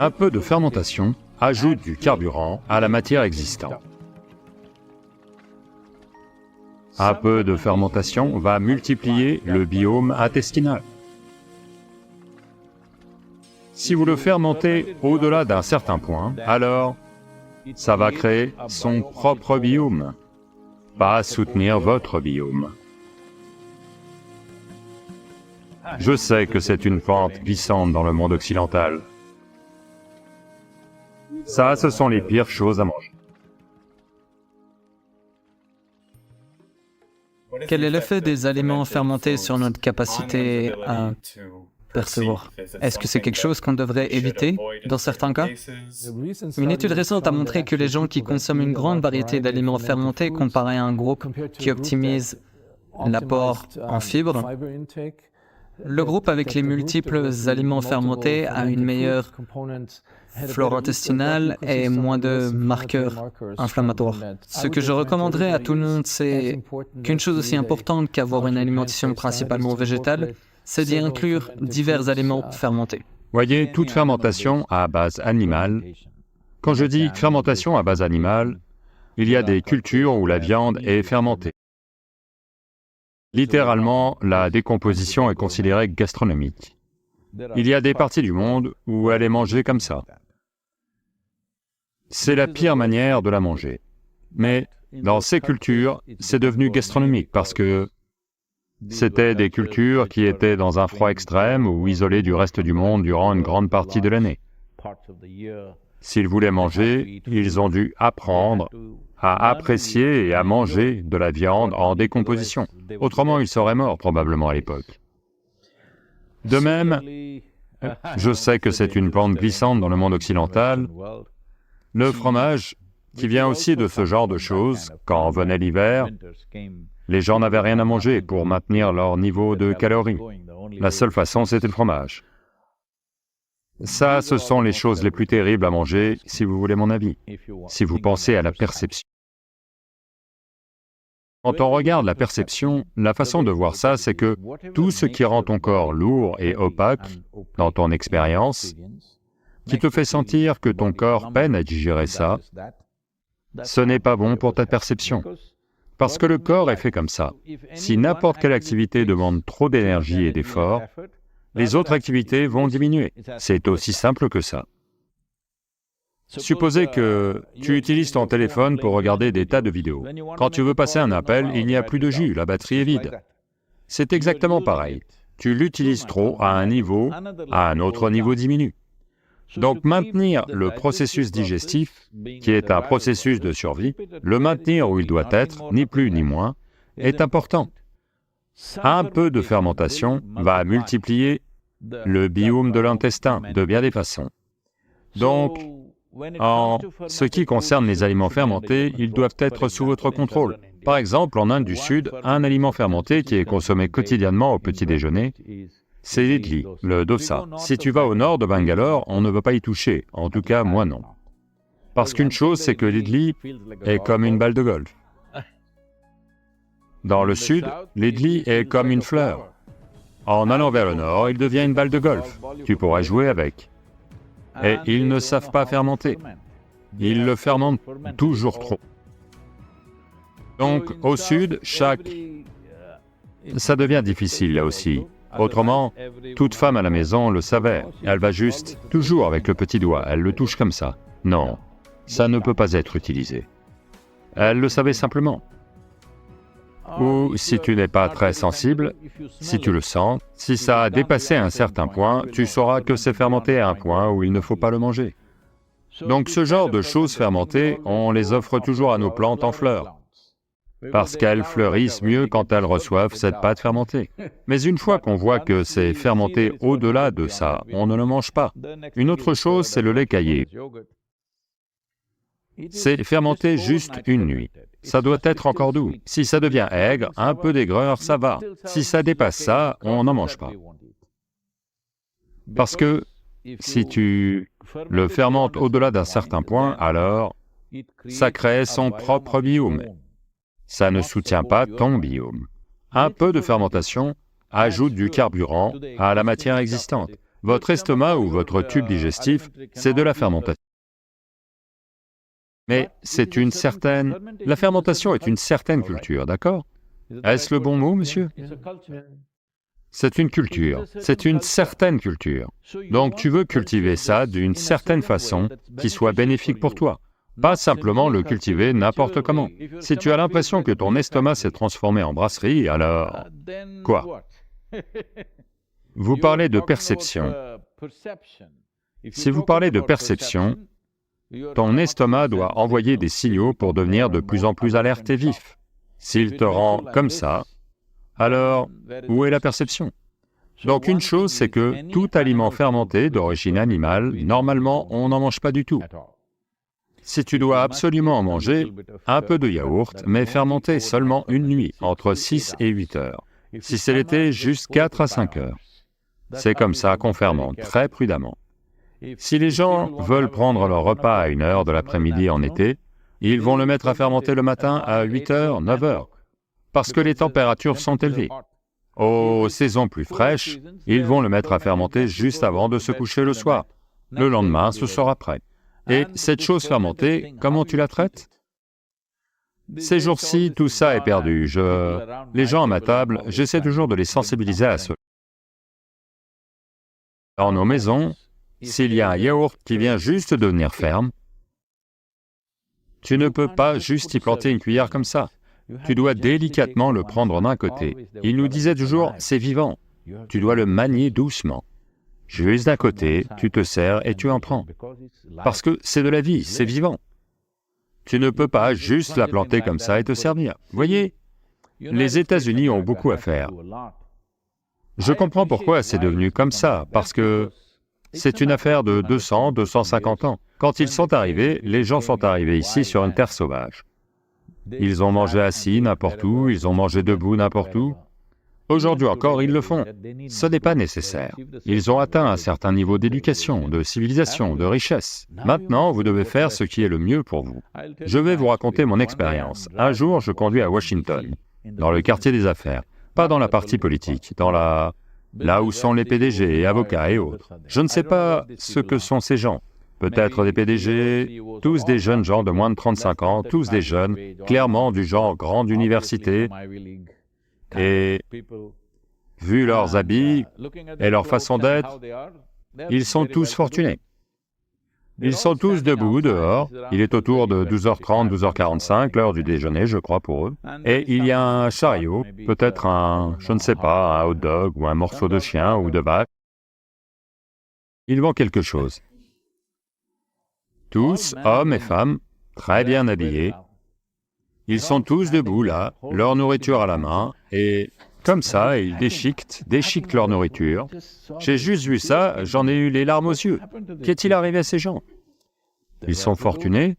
Un peu de fermentation ajoute du carburant à la matière existante. Un peu de fermentation va multiplier le biome intestinal. Si vous le fermentez au-delà d'un certain point, alors ça va créer son propre biome, pas soutenir votre biome. Je sais que c'est une pente glissante dans le monde occidental. Ça, ce sont les pires choses à manger. Quel est l'effet des aliments fermentés sur notre capacité à percevoir? Est-ce que c'est quelque chose qu'on devrait éviter dans certains cas? Une étude récente a montré que les gens qui consomment une grande variété d'aliments fermentés comparé à un groupe qui optimise l'apport en fibres, le groupe avec les multiples aliments fermentés a une meilleure flore intestinale et moins de marqueurs inflammatoires. Ce que je recommanderais à tout le monde, c'est qu'une chose aussi importante qu'avoir une alimentation principalement végétale, c'est d'y inclure divers aliments fermentés. Voyez, toute fermentation à base animale, quand je dis fermentation à base animale, il y a des cultures où la viande est fermentée. Littéralement, la décomposition est considérée gastronomique. Il y a des parties du monde où elle est mangée comme ça. C'est la pire manière de la manger. Mais dans ces cultures, c'est devenu gastronomique parce que c'était des cultures qui étaient dans un froid extrême ou isolées du reste du monde durant une grande partie de l'année. S'ils voulaient manger, ils ont dû apprendre à apprécier et à manger de la viande en décomposition. Autrement, ils seraient morts probablement à l'époque. De même, je sais que c'est une pente glissante dans le monde occidental, le fromage, qui vient aussi de ce genre de choses, quand venait l'hiver, les gens n'avaient rien à manger pour maintenir leur niveau de calories. La seule façon, c'était le fromage. Ça, ce sont les choses les plus terribles à manger, si vous voulez mon avis, si vous pensez à la perception. Quand on regarde la perception, la façon de voir ça, c'est que tout ce qui rend ton corps lourd et opaque dans ton expérience, qui te fait sentir que ton corps peine à digérer ça, ce n'est pas bon pour ta perception. Parce que le corps est fait comme ça. Si n'importe quelle activité demande trop d'énergie et d'effort, les autres activités vont diminuer. C'est aussi simple que ça. Supposez que tu utilises ton téléphone pour regarder des tas de vidéos. Quand tu veux passer un appel, il n'y a plus de jus, la batterie est vide. C'est exactement pareil. Tu l'utilises trop à un niveau, à un autre niveau diminue. Donc maintenir le processus digestif, qui est un processus de survie, le maintenir où il doit être, ni plus ni moins, est important. Un peu de fermentation va multiplier le biome de l'intestin de bien des façons. Donc, en ce qui concerne les aliments fermentés, ils doivent être sous votre contrôle. Par exemple, en Inde du Sud, un aliment fermenté qui est consommé quotidiennement au petit déjeuner, c'est l'idli, le dosa. Si tu vas au nord de Bangalore, on ne veut pas y toucher, en tout cas moi non. Parce qu'une chose, c'est que l'idli est comme une balle de golf. Dans le sud, l'idli est comme une fleur. En allant vers le nord, il devient une balle de golf. Tu pourrais jouer avec. Et ils ne savent pas fermenter. Ils le fermentent toujours trop. Donc, au sud, ça devient difficile là aussi. Autrement, toute femme à la maison le savait. Elle va juste, toujours avec le petit doigt, elle le touche comme ça. Non, ça ne peut pas être utilisé. Elle le savait simplement. Ou si tu n'es pas très sensible, si tu le sens, si ça a dépassé un certain point, tu sauras que c'est fermenté à un point où il ne faut pas le manger. Donc ce genre de choses fermentées, on les offre toujours à nos plantes en fleurs, parce qu'elles fleurissent mieux quand elles reçoivent cette pâte fermentée. Mais une fois qu'on voit que c'est fermenté au-delà de ça, on ne le mange pas. Une autre chose, c'est le lait caillé. C'est fermenté juste une nuit. Ça doit être encore doux. Si ça devient aigre, un peu d'aigreur, ça va. Si ça dépasse ça, on n'en mange pas. Parce que si tu le fermentes au-delà d'un certain point, alors ça crée son propre biome. Ça ne soutient pas ton biome. Un peu de fermentation ajoute du carburant à la matière existante. Votre estomac ou votre tube digestif, c'est de la fermentation. Mais c'est une certaine... La fermentation est une certaine culture, d'accord? Est-ce le bon mot, monsieur? C'est une culture, c'est une certaine culture. Donc tu veux cultiver ça d'une certaine façon qui soit bénéfique pour toi, pas simplement le cultiver n'importe comment. Si tu as l'impression que ton estomac s'est transformé en brasserie, alors... Quoi? Vous parlez de perception. Si vous parlez de perception, ton estomac doit envoyer des signaux pour devenir de plus en plus alerte et vif. S'il te rend comme ça, alors où est la perception? Donc une chose, c'est que tout aliment fermenté d'origine animale, normalement, on n'en mange pas du tout. Si tu dois absolument en manger, un peu de yaourt, mais fermenté seulement une nuit, entre 6 et 8 heures. Si c'est l'été, juste 4 à 5 heures. C'est comme ça qu'on fermente, très prudemment. Si les gens veulent prendre leur repas à 1 heure de l'après-midi en été, ils vont le mettre à fermenter le matin à 8 heures, 9 heures, parce que les températures sont élevées. Aux saisons plus fraîches, ils vont le mettre à fermenter juste avant de se coucher le soir. Le lendemain, ce sera prêt. Et cette chose fermentée, comment tu la traites? Ces jours-ci, tout ça est perdu. Les gens à ma table, j'essaie toujours de les sensibiliser à cela. Dans nos maisons, s'il y a un yaourt qui vient juste de devenir ferme, tu ne peux pas juste y planter une cuillère comme ça. Tu dois délicatement le prendre d'un côté. Il nous disait toujours, c'est vivant, tu dois le manier doucement. Juste d'un côté, tu te sers et tu en prends. Parce que c'est de la vie, c'est vivant. Tu ne peux pas juste la planter comme ça et te servir. Voyez, les États-Unis ont beaucoup à faire. Je comprends pourquoi c'est devenu comme ça, parce que c'est une affaire de 200, 250 ans. Quand ils sont arrivés, les gens sont arrivés ici sur une terre sauvage. Ils ont mangé assis n'importe où, ils ont mangé debout n'importe où. Aujourd'hui encore, ils le font. Ce n'est pas nécessaire. Ils ont atteint un certain niveau d'éducation, de civilisation, de richesse. Maintenant, vous devez faire ce qui est le mieux pour vous. Je vais vous raconter mon expérience. Un jour, je conduis à Washington, dans le quartier des affaires, pas dans la partie politique, là où sont les PDG et avocats et autres. Je ne sais pas ce que sont ces gens. Peut-être des PDG, tous des jeunes gens de moins de 35 ans, tous des jeunes, clairement du genre grande université, et vu leurs habits et leur façon d'être, ils sont tous fortunés. Ils sont tous debout dehors, il est autour de 12h30, 12h45, l'heure du déjeuner, je crois, pour eux, et il y a un chariot, peut-être je ne sais pas, un hot dog ou un morceau de chien ou de vache. Ils vendent quelque chose. Tous, hommes et femmes, très bien habillés. Ils sont tous debout là, leur nourriture à la main, et comme ça, ils déchiquetent leur nourriture. J'ai juste vu ça, j'en ai eu les larmes aux yeux. Qu'est-il arrivé à ces gens? Ils sont fortunés,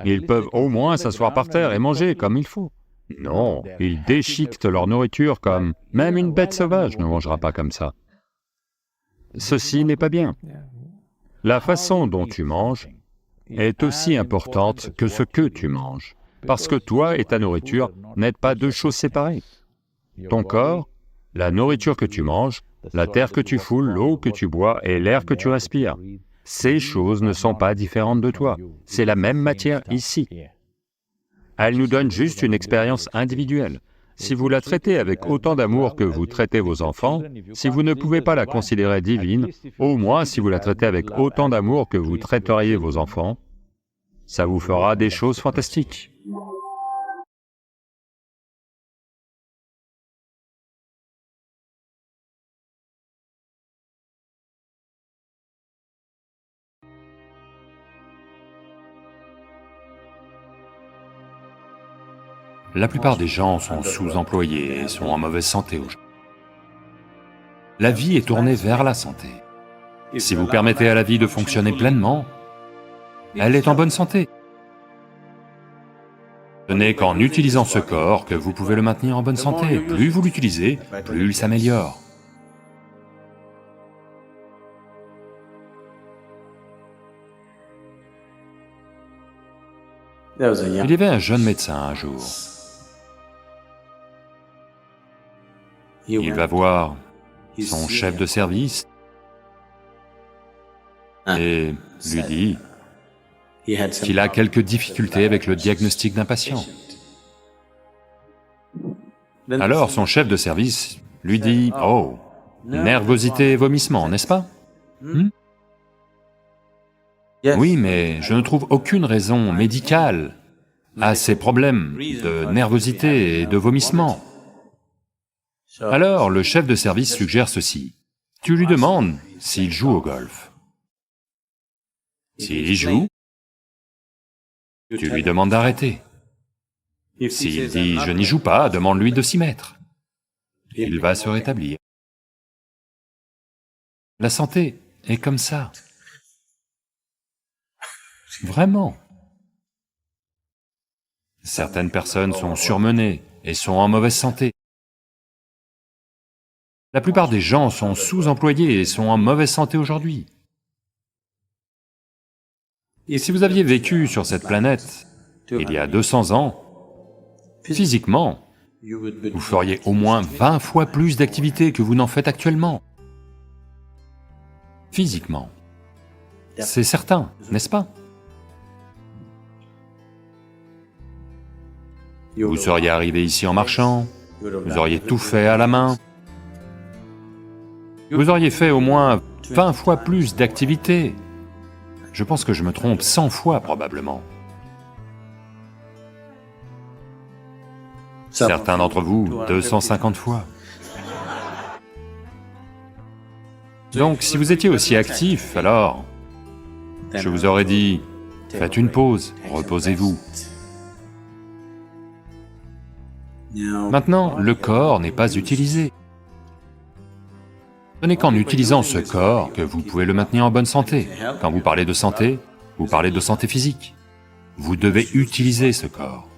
ils peuvent au moins s'asseoir par terre et manger comme il faut. Non, ils déchiquetent leur nourriture comme... Même une bête sauvage ne mangera pas comme ça. Ceci n'est pas bien. La façon dont tu manges est aussi importante que ce que tu manges, parce que toi et ta nourriture n'êtes pas deux choses séparées. Ton corps, la nourriture que tu manges, la terre que tu foules, l'eau que tu bois et l'air que tu respires, ces choses ne sont pas différentes de toi, c'est la même matière ici. Elle nous donne juste une expérience individuelle. Si vous la traitez avec autant d'amour que vous traitez vos enfants, si vous ne pouvez pas la considérer divine, au moins si vous la traitez avec autant d'amour que vous traiteriez vos enfants, ça vous fera des choses fantastiques. La plupart des gens sont sous-employés et sont en mauvaise santé aujourd'hui. La vie est tournée vers la santé. Si vous permettez à la vie de fonctionner pleinement, elle est en bonne santé. Ce n'est qu'en utilisant ce corps que vous pouvez le maintenir en bonne santé. Plus vous l'utilisez, plus il s'améliore. Il y avait un jeune médecin un jour. Il va voir son chef de service et lui dit qu'il a quelques difficultés avec le diagnostic d'un patient. Alors son chef de service lui dit, « Oh, nervosité et vomissement, n'est-ce pas? Oui, mais je ne trouve aucune raison médicale à ces problèmes de nervosité et de vomissement. » Alors le chef de service suggère ceci. Tu lui demandes s'il joue au golf. S'il y joue, tu lui demandes d'arrêter. S'il dit « je n'y joue pas », demande-lui de s'y mettre. Il va se rétablir. La santé est comme ça. Vraiment. Certaines personnes sont surmenées et sont en mauvaise santé. La plupart des gens sont sous-employés et sont en mauvaise santé aujourd'hui. Et si vous aviez vécu sur cette planète il y a 200 ans, physiquement, vous feriez au moins 20 fois plus d'activités que vous n'en faites actuellement. Physiquement. C'est certain, n'est-ce pas? Vous seriez arrivé ici en marchant, vous auriez tout fait à la main, vous auriez fait au moins 20 fois plus d'activités. Je pense que je me trompe 100 fois probablement. Certains d'entre vous, 250 fois. Donc, si vous étiez aussi actif, alors, je vous aurais dit, faites une pause, reposez-vous. Maintenant, le corps n'est pas utilisé. Ce n'est qu'en utilisant ce corps que vous pouvez le maintenir en bonne santé. Quand vous parlez de santé, vous parlez de santé physique. Vous devez utiliser ce corps.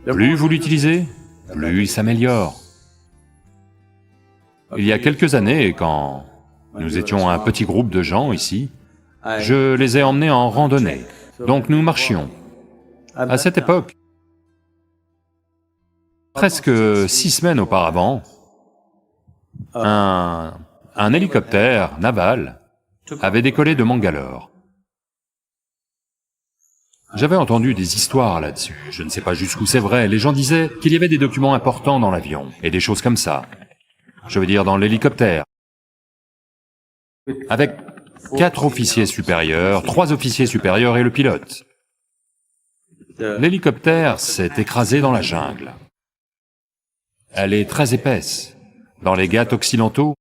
Plus vous l'utilisez, plus il s'améliore. Il y a quelques années, quand nous étions un petit groupe de gens ici, je les ai emmenés en randonnée, donc nous marchions. À cette époque, presque 6 semaines auparavant, un hélicoptère naval avait décollé de Mangalore. J'avais entendu des histoires là-dessus, je ne sais pas jusqu'où c'est vrai, les gens disaient qu'il y avait des documents importants dans l'avion, et des choses comme ça. Je veux dire dans l'hélicoptère, avec 4 officiers supérieurs, 3 officiers supérieurs et le pilote. L'hélicoptère s'est écrasé dans la jungle. Elle est très épaisse. Dans les Ghats occidentaux,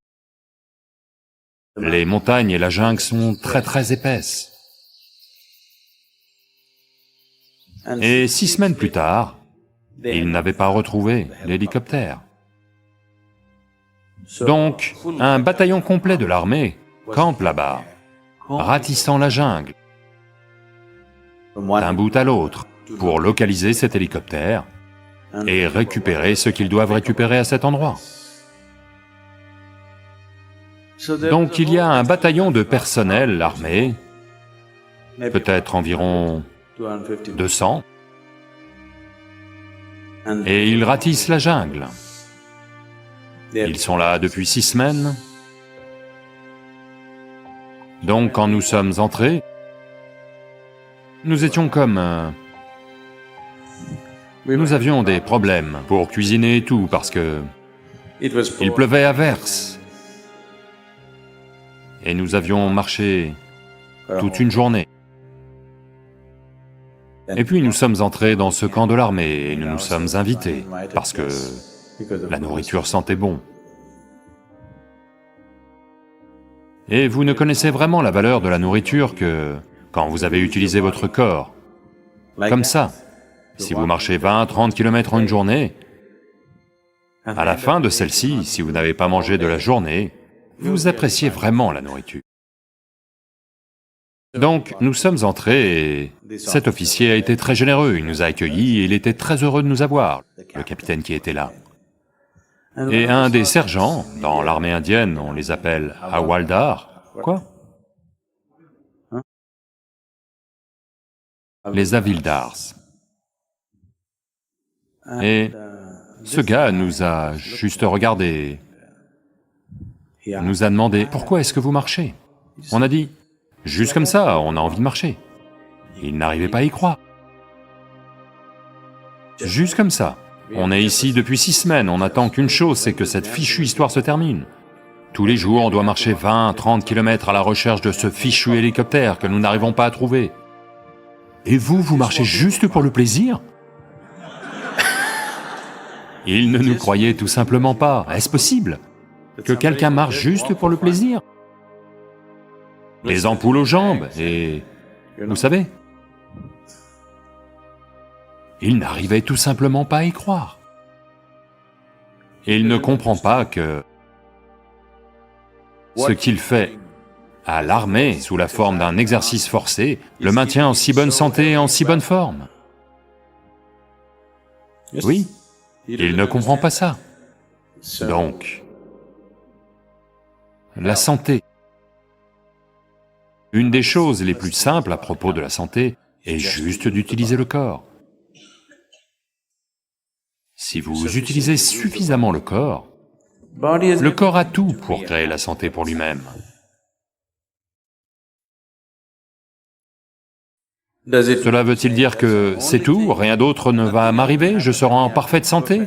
les montagnes et la jungle sont très épaisses. Et 6 semaines plus tard, ils n'avaient pas retrouvé l'hélicoptère. Donc, un bataillon complet de l'armée campe là-bas, ratissant la jungle, d'un bout à l'autre, pour localiser cet hélicoptère et récupérer ce qu'ils doivent récupérer à cet endroit. Donc il y a un bataillon de personnel armé, peut-être environ 200, et ils ratissent la jungle. Ils sont là depuis 6 semaines. Donc quand nous sommes entrés, nous étions comme... Nous avions des problèmes pour cuisiner et tout, parce que il pleuvait à verse. Et nous avions marché toute une journée. Et puis nous sommes entrés dans ce camp de l'armée et nous nous sommes invités, parce que la nourriture sentait bon. Et vous ne connaissez vraiment la valeur de la nourriture que quand vous avez utilisé votre corps, comme ça. Si vous marchez 20-30 km en une journée, à la fin de celle-ci, si vous n'avez pas mangé de la journée, vous appréciez vraiment la nourriture. Donc, nous sommes entrés et cet officier a été très généreux, il nous a accueillis et il était très heureux de nous avoir, le capitaine qui était là. Et un des sergents, dans l'armée indienne, on les appelle Havaldar. Quoi? Les Havildars. Et ce gars nous a juste regardés. nous a demandé « Pourquoi est-ce que vous marchez ?» On a dit « Juste comme ça, on a envie de marcher. » Il n'arrivait pas à y croire. Juste comme ça. On est ici depuis 6 semaines, on n'attend qu'une chose, c'est que cette fichue histoire se termine. Tous les jours, on doit marcher 20, 30 km à la recherche de ce fichu hélicoptère que nous n'arrivons pas à trouver. Et vous, vous marchez juste pour le plaisir? Il ne nous croyait tout simplement pas. Est-ce possible que quelqu'un marche juste pour le plaisir? Les ampoules aux jambes et... vous savez? Il n'arrivait tout simplement pas à y croire. Et il ne comprend pas que ce qu'il fait à l'armée sous la forme d'un exercice forcé le maintient en si bonne santé et en si bonne forme. Oui, il ne comprend pas ça. Donc, la santé. Une des choses les plus simples à propos de la santé est juste d'utiliser le corps. Si vous utilisez suffisamment le corps a tout pour créer la santé pour lui-même. Cela veut-il dire que c'est tout, rien d'autre ne va m'arriver, je serai en parfaite santé?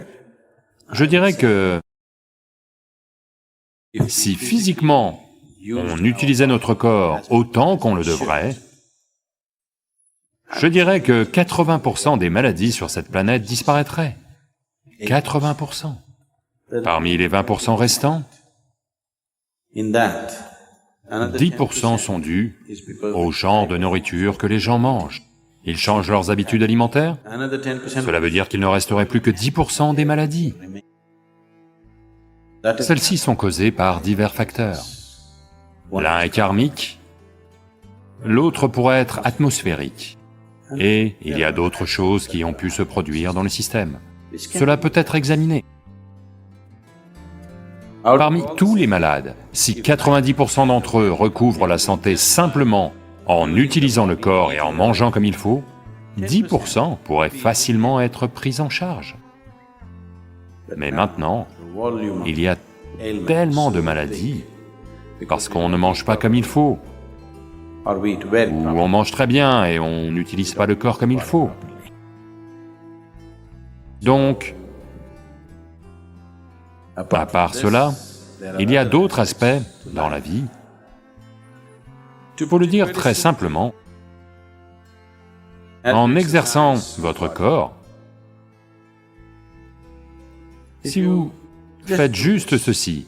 Je dirais que si physiquement on utilisait notre corps autant qu'on le devrait, je dirais que 80% des maladies sur cette planète disparaîtraient. 80%. Parmi les 20% restants, 10% sont dus au genre de nourriture que les gens mangent. Ils changent leurs habitudes alimentaires, cela veut dire qu'il ne resterait plus que 10% des maladies. Celles-ci sont causées par divers facteurs. L'un est karmique, l'autre pourrait être atmosphérique, et il y a d'autres choses qui ont pu se produire dans le système. Cela peut être examiné. Parmi tous les malades, si 90% d'entre eux recouvrent la santé simplement en utilisant le corps et en mangeant comme il faut, 10% pourraient facilement être pris en charge. Mais maintenant, il y a tellement de maladies parce qu'on ne mange pas comme il faut, ou on mange très bien et on n'utilise pas le corps comme il faut. Donc, à part cela, il y a d'autres aspects dans la vie. Pour le dire très simplement, en exerçant votre corps, si vous faites juste ceci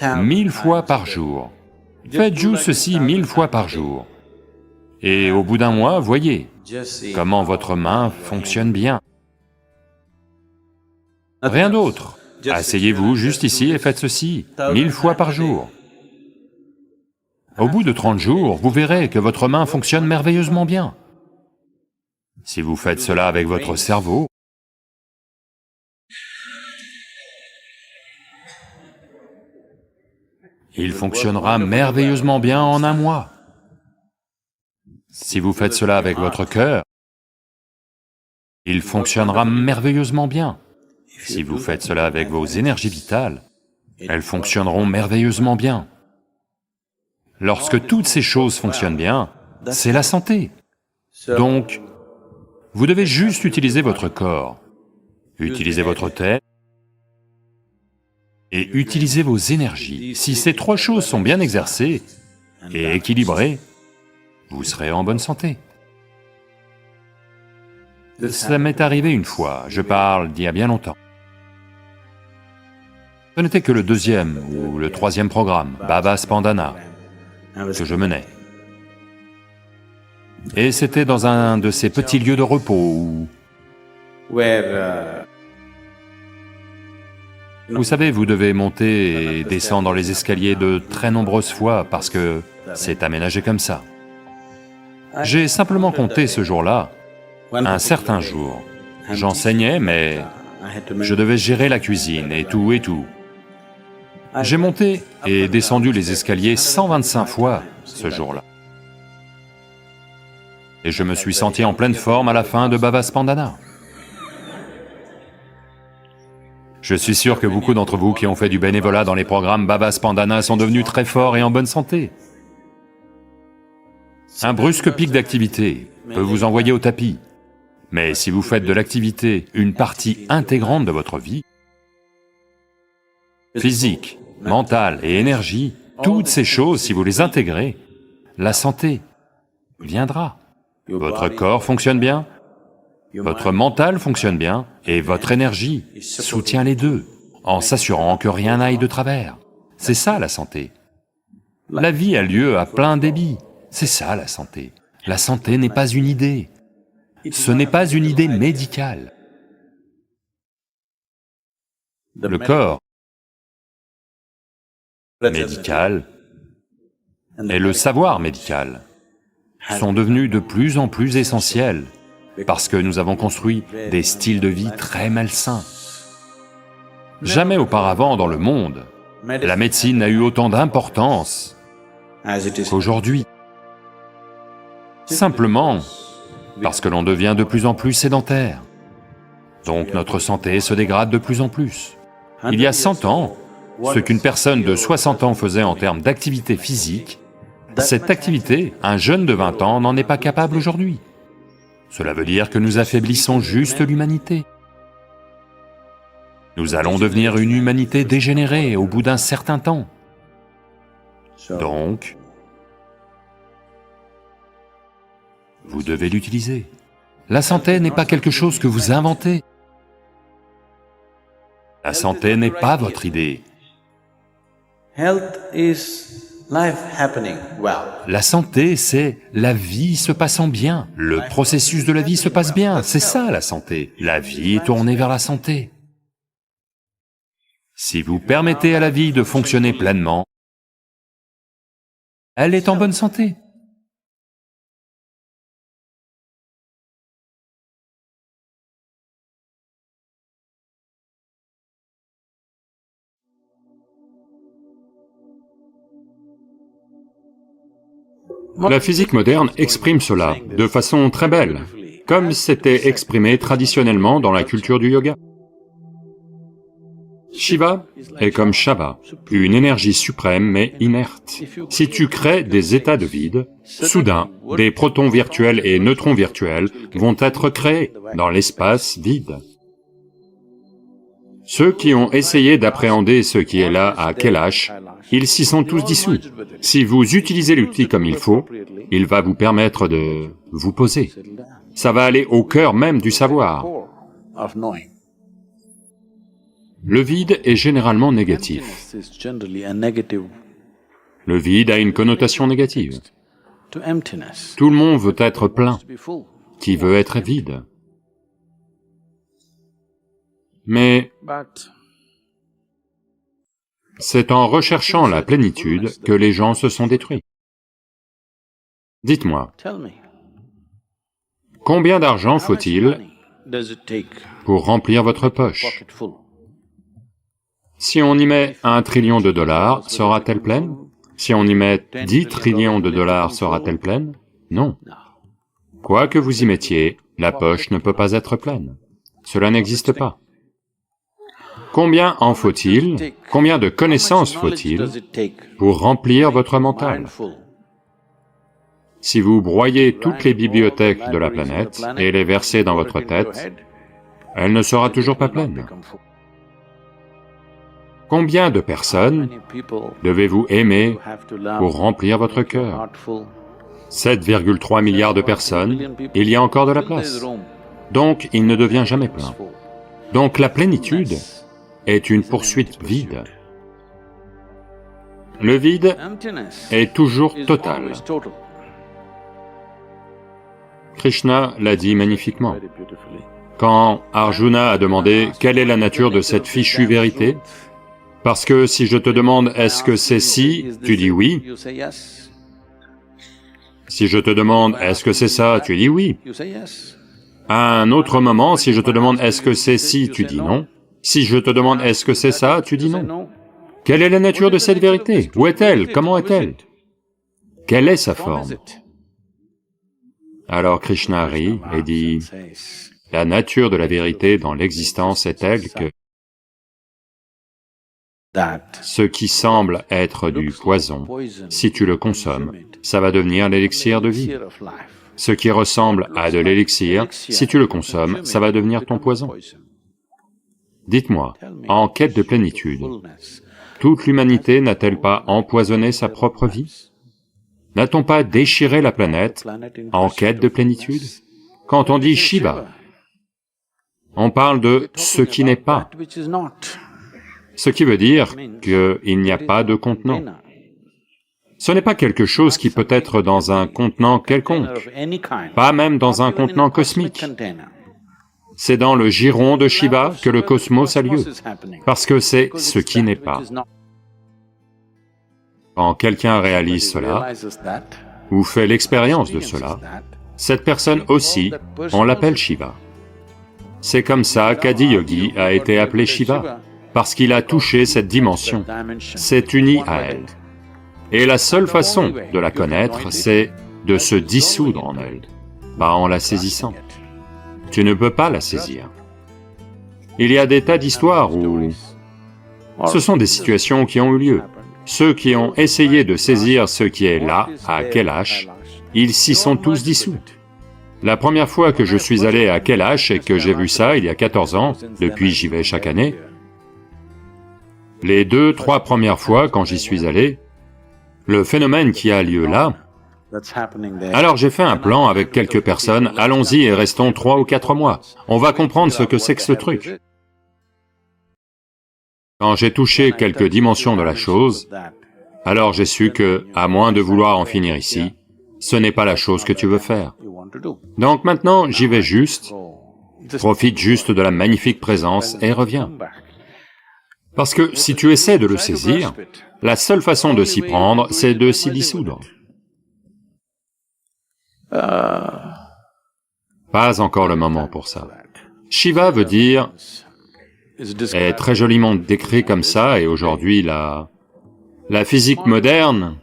1000 fois par jour, faites juste ceci 1000 fois par jour, et au bout d'un mois, voyez comment votre main fonctionne bien. Rien d'autre. Asseyez-vous juste ici et faites ceci 1000 fois par jour. Au bout de 30 jours, vous verrez que votre main fonctionne merveilleusement bien. Si vous faites cela avec votre cerveau, il fonctionnera merveilleusement bien en un mois. Si vous faites cela avec votre cœur, il fonctionnera merveilleusement bien. Si vous faites cela avec vos énergies vitales, elles fonctionneront merveilleusement bien. Lorsque toutes ces choses fonctionnent bien, c'est la santé. Donc, vous devez juste utiliser votre corps, utiliser votre tête et utiliser vos énergies. Si ces 3 choses sont bien exercées et équilibrées, vous serez en bonne santé. Ça m'est arrivé une fois, je parle d'il y a bien longtemps. Ce n'était que le 2e ou le 3e programme, Baba Spandana, que je menais. Et c'était dans un de ces petits lieux de repos où... Vous savez, vous devez monter et descendre les escaliers de très nombreuses fois parce que c'est aménagé comme ça. J'ai simplement compté ce jour-là, un certain jour. J'enseignais, mais je devais gérer la cuisine et tout et tout. J'ai monté et descendu les escaliers 125 fois ce jour-là. Et je me suis senti en pleine forme à la fin de Baba Spandana. Je suis sûr que beaucoup d'entre vous qui ont fait du bénévolat dans les programmes Baba Spandana sont devenus très forts et en bonne santé. Un brusque pic d'activité peut vous envoyer au tapis. Mais si vous faites de l'activité une partie intégrante de votre vie, physique, mentale et énergie, toutes ces choses, si vous les intégrez, la santé viendra. Votre corps fonctionne bien, votre mental fonctionne bien, et votre énergie soutient les deux, en s'assurant que rien n'aille de travers. C'est ça la santé. La vie a lieu à plein débit, c'est ça la santé. La santé n'est pas une idée, ce n'est pas une idée médicale. Le corps médical et le savoir médical sont devenus de plus en plus essentiels parce que nous avons construit des styles de vie très malsains. Jamais auparavant dans le monde, la médecine n'a eu autant d'importance qu'aujourd'hui. Simplement parce que l'on devient de plus en plus sédentaire. Donc notre santé se dégrade de plus en plus. Il y a 100 ans, ce qu'une personne de 60 ans faisait en termes d'activité physique, cette activité, un jeune de 20 ans n'en est pas capable aujourd'hui. Cela veut dire que nous affaiblissons juste l'humanité. Nous allons devenir une humanité dégénérée au bout d'un certain temps. Donc, vous devez l'utiliser. La santé n'est pas quelque chose que vous inventez. La santé n'est pas votre idée. La santé, c'est la vie se passant bien. Le processus de la vie se passe bien, c'est ça la santé. La vie est tournée vers la santé. Si vous permettez à la vie de fonctionner pleinement, elle est en bonne santé. La physique moderne exprime cela de façon très belle, comme c'était exprimé traditionnellement dans la culture du yoga. Shiva est comme Shava, une énergie suprême mais inerte. Si tu crées des états de vide, soudain, des protons virtuels et neutrons virtuels vont être créés dans l'espace vide. Ceux qui ont essayé d'appréhender ce qui est là à Kailash, ils s'y sont tous dissous. Si vous utilisez l'outil comme il faut, il va vous permettre de vous poser. Ça va aller au cœur même du savoir. Le vide est généralement négatif. Le vide a une connotation négative. Tout le monde veut être plein. Qui veut être vide? Mais c'est en recherchant la plénitude que les gens se sont détruits. Dites-moi, combien d'argent faut-il pour remplir votre poche? Si on y met 1 trillion de dollars, sera-t-elle pleine? Si on y met 10 trillions de dollars, sera-t-elle pleine? Non. Quoi que vous y mettiez, la poche ne peut pas être pleine. Cela n'existe pas. Combien en faut-il, combien de connaissances faut-il pour remplir votre mental? Si vous broyez toutes les bibliothèques de la planète et les versez dans votre tête, elle ne sera toujours pas pleine. Combien de personnes devez-vous aimer pour remplir votre cœur? 7,3 milliards de personnes, il y a encore de la place. Donc il ne devient jamais plein. Donc la plénitude est une poursuite vide. Le vide est toujours total. Krishna l'a dit magnifiquement. Quand Arjuna a demandé « Quelle est la nature de cette fichue vérité ?» Parce que si je te demande « Est-ce que c'est si ?» tu dis « oui ». Si je te demande « Est-ce que c'est ça ?» tu dis « oui ». À un autre moment, si je te demande « Est-ce que c'est si ?» tu dis « non ». Si je te demande « Est-ce que c'est ça ?» tu dis « non ». Quelle est la nature de cette vérité? Où est-elle? Comment est-elle? Quelle est sa forme? Alors Krishna rit et dit, la nature de la vérité dans l'existence est telle que Ce qui semble être du poison, si tu le consommes, ça va devenir l'élixir de vie. Ce qui ressemble à de l'élixir, si tu le consommes, ça va devenir ton poison. Dites-moi, en quête de plénitude, toute l'humanité n'a-t-elle pas empoisonné sa propre vie? N'a-t-on pas déchiré la planète en quête de plénitude? Quand on dit Shiva, on parle de ce qui n'est pas, ce qui veut dire qu'il n'y a pas de contenant. Ce n'est pas quelque chose qui peut être dans un contenant quelconque, pas même dans un contenant cosmique. C'est dans le giron de Shiva que le cosmos a lieu, parce que c'est ce qui n'est pas. Quand quelqu'un réalise cela, ou fait l'expérience de cela, cette personne aussi, on l'appelle Shiva. C'est comme ça qu'Adiyogi a été appelé Shiva, parce qu'il a touché cette dimension, s'est uni à elle. Et la seule façon de la connaître, c'est de se dissoudre en elle, en la saisissant. Tu ne peux pas la saisir. Il y a des tas d'histoires où ce sont des situations qui ont eu lieu. Ceux qui ont essayé de saisir ce qui est là, à Kailash, ils s'y sont tous dissous. La première fois que je suis allé à Kailash et que j'ai vu ça, il y a 14 ans, depuis j'y vais chaque année, les 2-3 premières fois quand j'y suis allé, le phénomène qui a lieu là, alors j'ai fait un plan avec quelques personnes, allons-y et restons 3 ou 4 mois, on va comprendre ce que c'est que ce truc. Quand j'ai touché quelques dimensions de la chose, alors j'ai su que, à moins de vouloir en finir ici, ce n'est pas la chose que tu veux faire. Donc maintenant, j'y vais juste, profite juste de la magnifique présence et reviens. Parce que si tu essaies de le saisir, la seule façon de s'y prendre, c'est de s'y dissoudre. Pas encore le moment pour ça. Shiva veut dire, est très joliment décrit comme ça, et aujourd'hui la physique moderne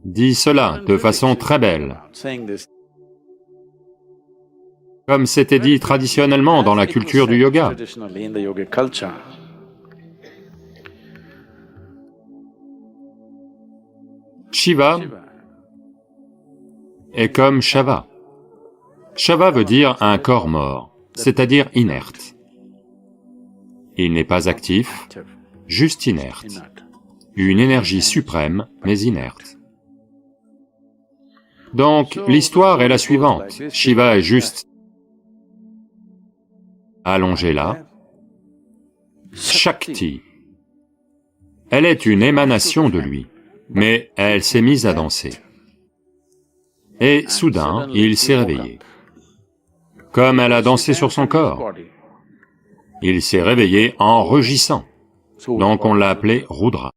dit cela de façon très belle. Comme c'était dit traditionnellement dans la culture du yoga. Shiva est comme Shava. Shava veut dire un corps mort, c'est-à-dire inerte. Il n'est pas actif, juste inerte. Une énergie suprême, mais inerte. Donc, l'histoire est la suivante. Shiva est juste allongé là. Shakti, elle est une émanation de lui, mais elle s'est mise à danser. Et soudain, il s'est réveillé. Comme elle a dansé sur son corps. Il s'est réveillé en rugissant, donc on l'a appelé Rudra.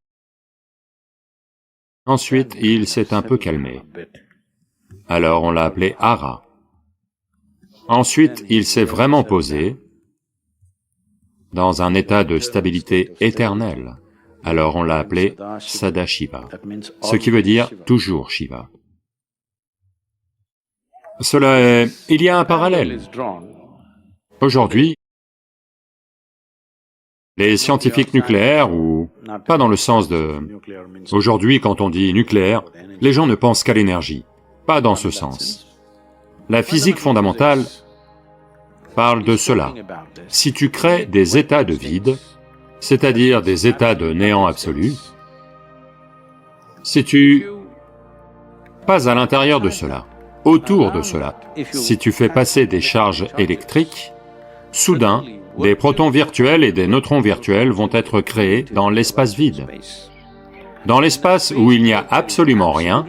Ensuite, il s'est un peu calmé. Alors on l'a appelé Hara. Ensuite, il s'est vraiment posé dans un état de stabilité éternelle. Alors on l'a appelé Sadashiva, ce qui veut dire toujours Shiva. Il y a un parallèle. Aujourd'hui, les scientifiques nucléaires, ou pas dans le sens de... Aujourd'hui, quand on dit nucléaire, les gens ne pensent qu'à l'énergie, pas dans ce sens. La physique fondamentale parle de cela. Si tu crées des états de vide, c'est-à-dire des états de néant absolu, si tu... pas à l'intérieur de cela, autour de cela, si tu fais passer des charges électriques, soudain, des protons virtuels et des neutrons virtuels vont être créés dans l'espace vide. Dans l'espace où il n'y a absolument rien,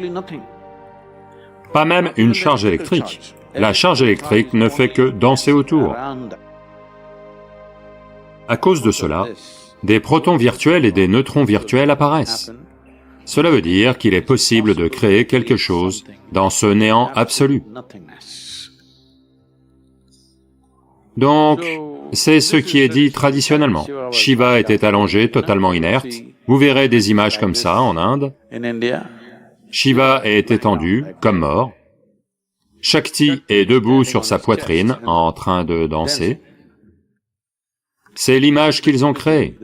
pas même une charge électrique. La charge électrique ne fait que danser autour. À cause de cela, des protons virtuels et des neutrons virtuels apparaissent. Cela veut dire qu'il est possible de créer quelque chose dans ce néant absolu. Donc, c'est ce qui est dit traditionnellement. Shiva était allongé, totalement inerte. Vous verrez des images comme ça en Inde. Shiva est étendu, comme mort. Shakti est debout sur sa poitrine, en train de danser. C'est l'image qu'ils ont créée.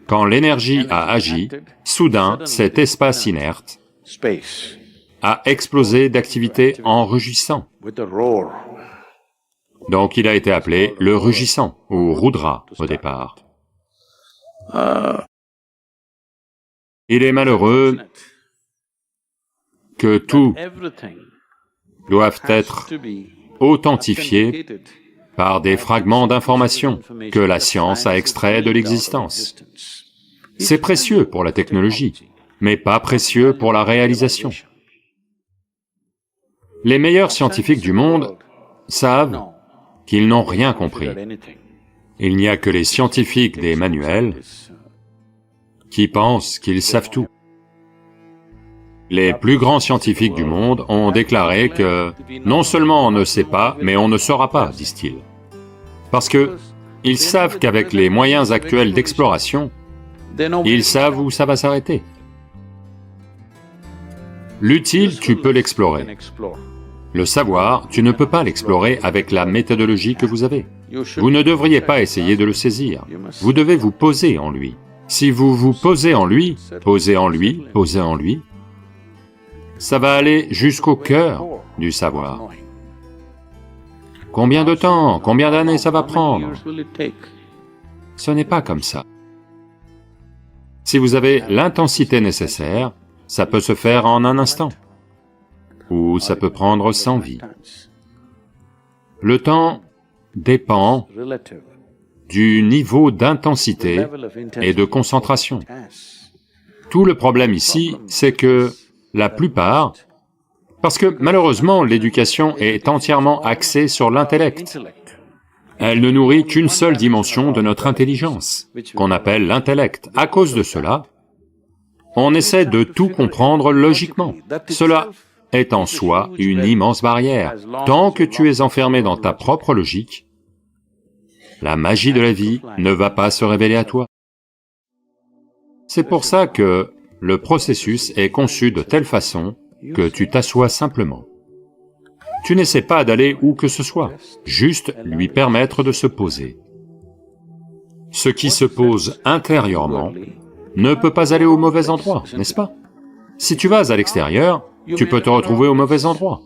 Quand l'énergie a agi, soudain, cet espace inerte a explosé d'activité en rugissant. Donc il a été appelé le rugissant, ou Rudra au départ. Il est malheureux que tout doive être authentifié par des fragments d'informations que la science a extraits de l'existence. C'est précieux pour la technologie, mais pas précieux pour la réalisation. Les meilleurs scientifiques du monde savent qu'ils n'ont rien compris. Il n'y a que les scientifiques des manuels qui pensent qu'ils savent tout. Les plus grands scientifiques du monde ont déclaré que non seulement on ne sait pas, mais on ne saura pas, disent-ils. Parce que ils savent qu'avec les moyens actuels d'exploration, ils savent où ça va s'arrêter. L'utile, tu peux l'explorer. Le savoir, tu ne peux pas l'explorer avec la méthodologie que vous avez. Vous ne devriez pas essayer de le saisir. Vous devez vous poser en lui. Si vous vous posez en lui, posez en lui, posez en lui, ça va aller jusqu'au cœur du savoir. Combien de temps, combien d'années ça va prendre? Ce n'est pas comme ça. Si vous avez l'intensité nécessaire, ça peut se faire en un instant, ou ça peut prendre 100 vies. Le temps dépend du niveau d'intensité et de concentration. Tout le problème ici, c'est que la plupart, parce que malheureusement l'éducation est entièrement axée sur l'intellect. Elle ne nourrit qu'une seule dimension de notre intelligence, qu'on appelle l'intellect. À cause de cela, on essaie de tout comprendre logiquement. Cela est en soi une immense barrière. Tant que tu es enfermé dans ta propre logique, la magie de la vie ne va pas se révéler à toi. C'est pour ça que le processus est conçu de telle façon que tu t'assois simplement. Tu n'essaies pas d'aller où que ce soit, juste lui permettre de se poser. Ce qui se pose intérieurement ne peut pas aller au mauvais endroit, n'est-ce pas? Si tu vas à l'extérieur, tu peux te retrouver au mauvais endroit.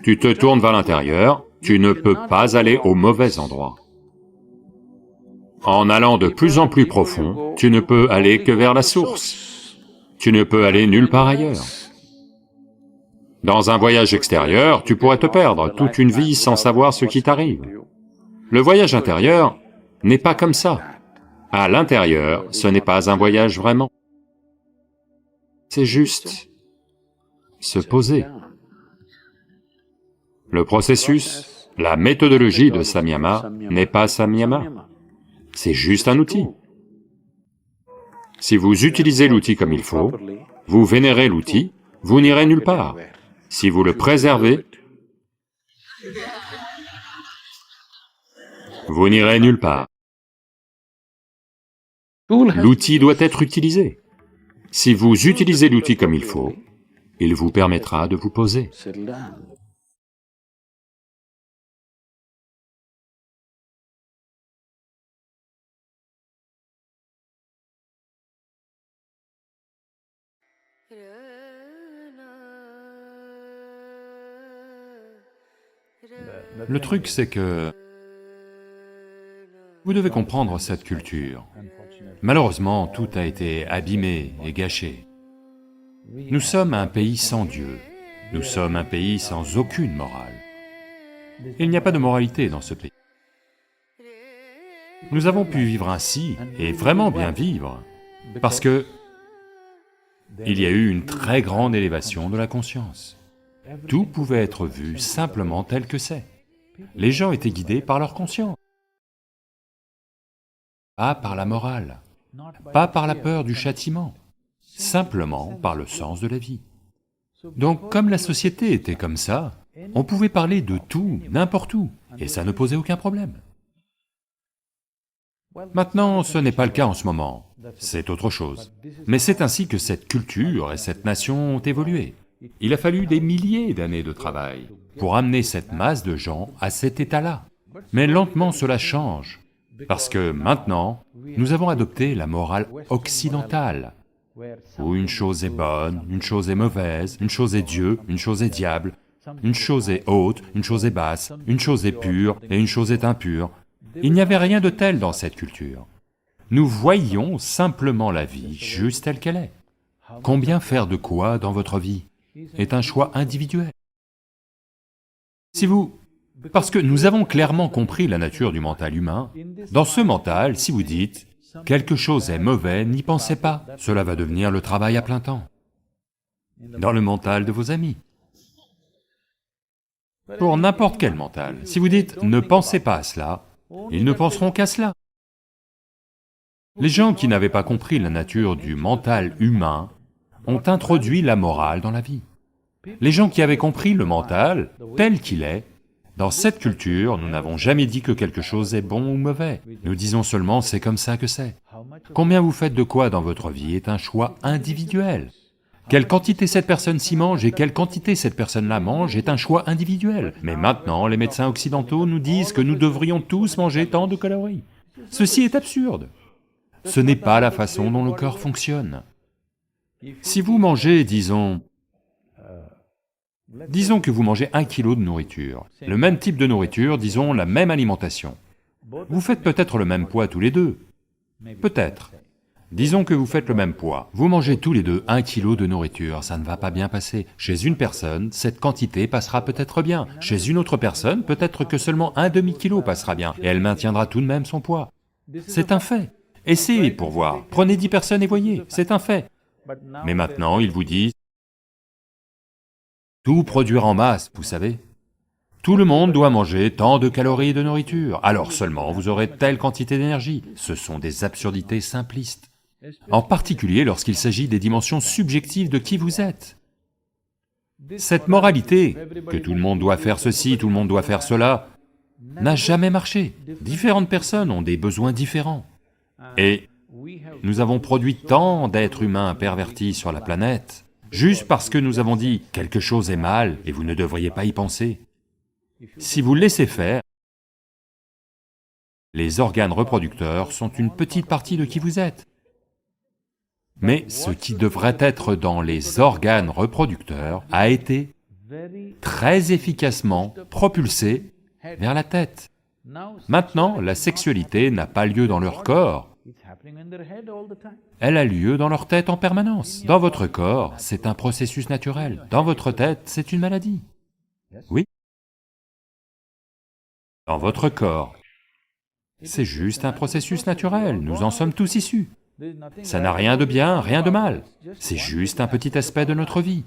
Tu te tournes vers l'intérieur, tu ne peux pas aller au mauvais endroit. En allant de plus en plus profond, tu ne peux aller que vers la source. Tu ne peux aller nulle part ailleurs. Dans un voyage extérieur, tu pourrais te perdre toute une vie sans savoir ce qui t'arrive. Le voyage intérieur n'est pas comme ça. À l'intérieur, ce n'est pas un voyage vraiment. C'est juste se poser. Le processus, la méthodologie de Samyama n'est pas Samyama. C'est juste un outil. Si vous utilisez l'outil comme il faut, vous vénérez l'outil, vous n'irez nulle part. Si vous le préservez, vous n'irez nulle part. L'outil doit être utilisé. Si vous utilisez l'outil comme il faut, il vous permettra de vous poser. Le truc, c'est que vous devez comprendre cette culture. Malheureusement, tout a été abîmé et gâché. Nous sommes un pays sans Dieu, nous sommes un pays sans aucune morale. Il n'y a pas de moralité dans ce pays. Nous avons pu vivre ainsi, et vraiment bien vivre, parce que il y a eu une très grande élévation de la conscience. Tout pouvait être vu simplement tel que c'est. Les gens étaient guidés par leur conscience, pas par la morale, pas par la peur du châtiment, simplement par le sens de la vie. Donc comme la société était comme ça, on pouvait parler de tout, n'importe où, et ça ne posait aucun problème. Maintenant, ce n'est pas le cas en ce moment, c'est autre chose. Mais c'est ainsi que cette culture et cette nation ont évolué. Il a fallu des milliers d'années de travail pour amener cette masse de gens à cet état-là. Mais lentement cela change. Parce que maintenant, nous avons adopté la morale occidentale, où une chose est bonne, une chose est mauvaise, une chose est Dieu, une chose est diable, une chose est haute, une chose est basse, une chose est pure et une chose est impure. Il n'y avait rien de tel dans cette culture. Nous voyions simplement la vie juste telle qu'elle est. Combien faire de quoi dans votre vie est un choix individuel. Si vous... Parce que nous avons clairement compris la nature du mental humain. Dans ce mental, si vous dites « quelque chose est mauvais, n'y pensez pas, cela va devenir le travail à plein temps ». Dans le mental de vos amis. Pour n'importe quel mental, si vous dites « ne pensez pas à cela », ils ne penseront qu'à cela. Les gens qui n'avaient pas compris la nature du mental humain ont introduit la morale dans la vie. Les gens qui avaient compris le mental tel qu'il est, dans cette culture, nous n'avons jamais dit que quelque chose est bon ou mauvais. Nous disons seulement c'est comme ça que c'est. Combien vous faites de quoi dans votre vie est un choix individuel. Quelle quantité cette personne-ci mange et quelle quantité cette personne-là mange est un choix individuel. Mais maintenant, les médecins occidentaux nous disent que nous devrions tous manger tant de calories. Ceci est absurde. Ce n'est pas la façon dont le corps fonctionne. Si vous mangez, disons que vous mangez 1 kilo de nourriture, le même type de nourriture, disons la même alimentation. Vous faites peut-être le même poids tous les deux, peut-être. Disons que vous faites le même poids, vous mangez tous les deux 1 kilo de nourriture, ça ne va pas bien passer. Chez une personne, cette quantité passera peut-être bien, chez une autre personne, peut-être que seulement un demi-kilo passera bien, et elle maintiendra tout de même son poids. C'est un fait. Essayez pour voir, prenez 10 personnes et voyez, c'est un fait. Mais maintenant, ils vous disent, tout produire en masse, vous savez. Tout le monde doit manger tant de calories de nourriture, alors seulement vous aurez telle quantité d'énergie. Ce sont des absurdités simplistes, en particulier lorsqu'il s'agit des dimensions subjectives de qui vous êtes. Cette moralité, que tout le monde doit faire ceci, tout le monde doit faire cela, n'a jamais marché. Différentes personnes ont des besoins différents. Et nous avons produit tant d'êtres humains pervertis sur la planète, juste parce que nous avons dit « quelque chose est mal et vous ne devriez pas y penser ». Si vous laissez faire, les organes reproducteurs sont une petite partie de qui vous êtes. Mais ce qui devrait être dans les organes reproducteurs a été très efficacement propulsé vers la tête. Maintenant, la sexualité n'a pas lieu dans leur corps, elle a lieu dans leur tête en permanence. Dans votre corps, c'est un processus naturel. Dans votre tête, c'est une maladie. Oui. Dans votre corps, c'est juste un processus naturel, nous en sommes tous issus. Ça n'a rien de bien, rien de mal, c'est juste un petit aspect de notre vie.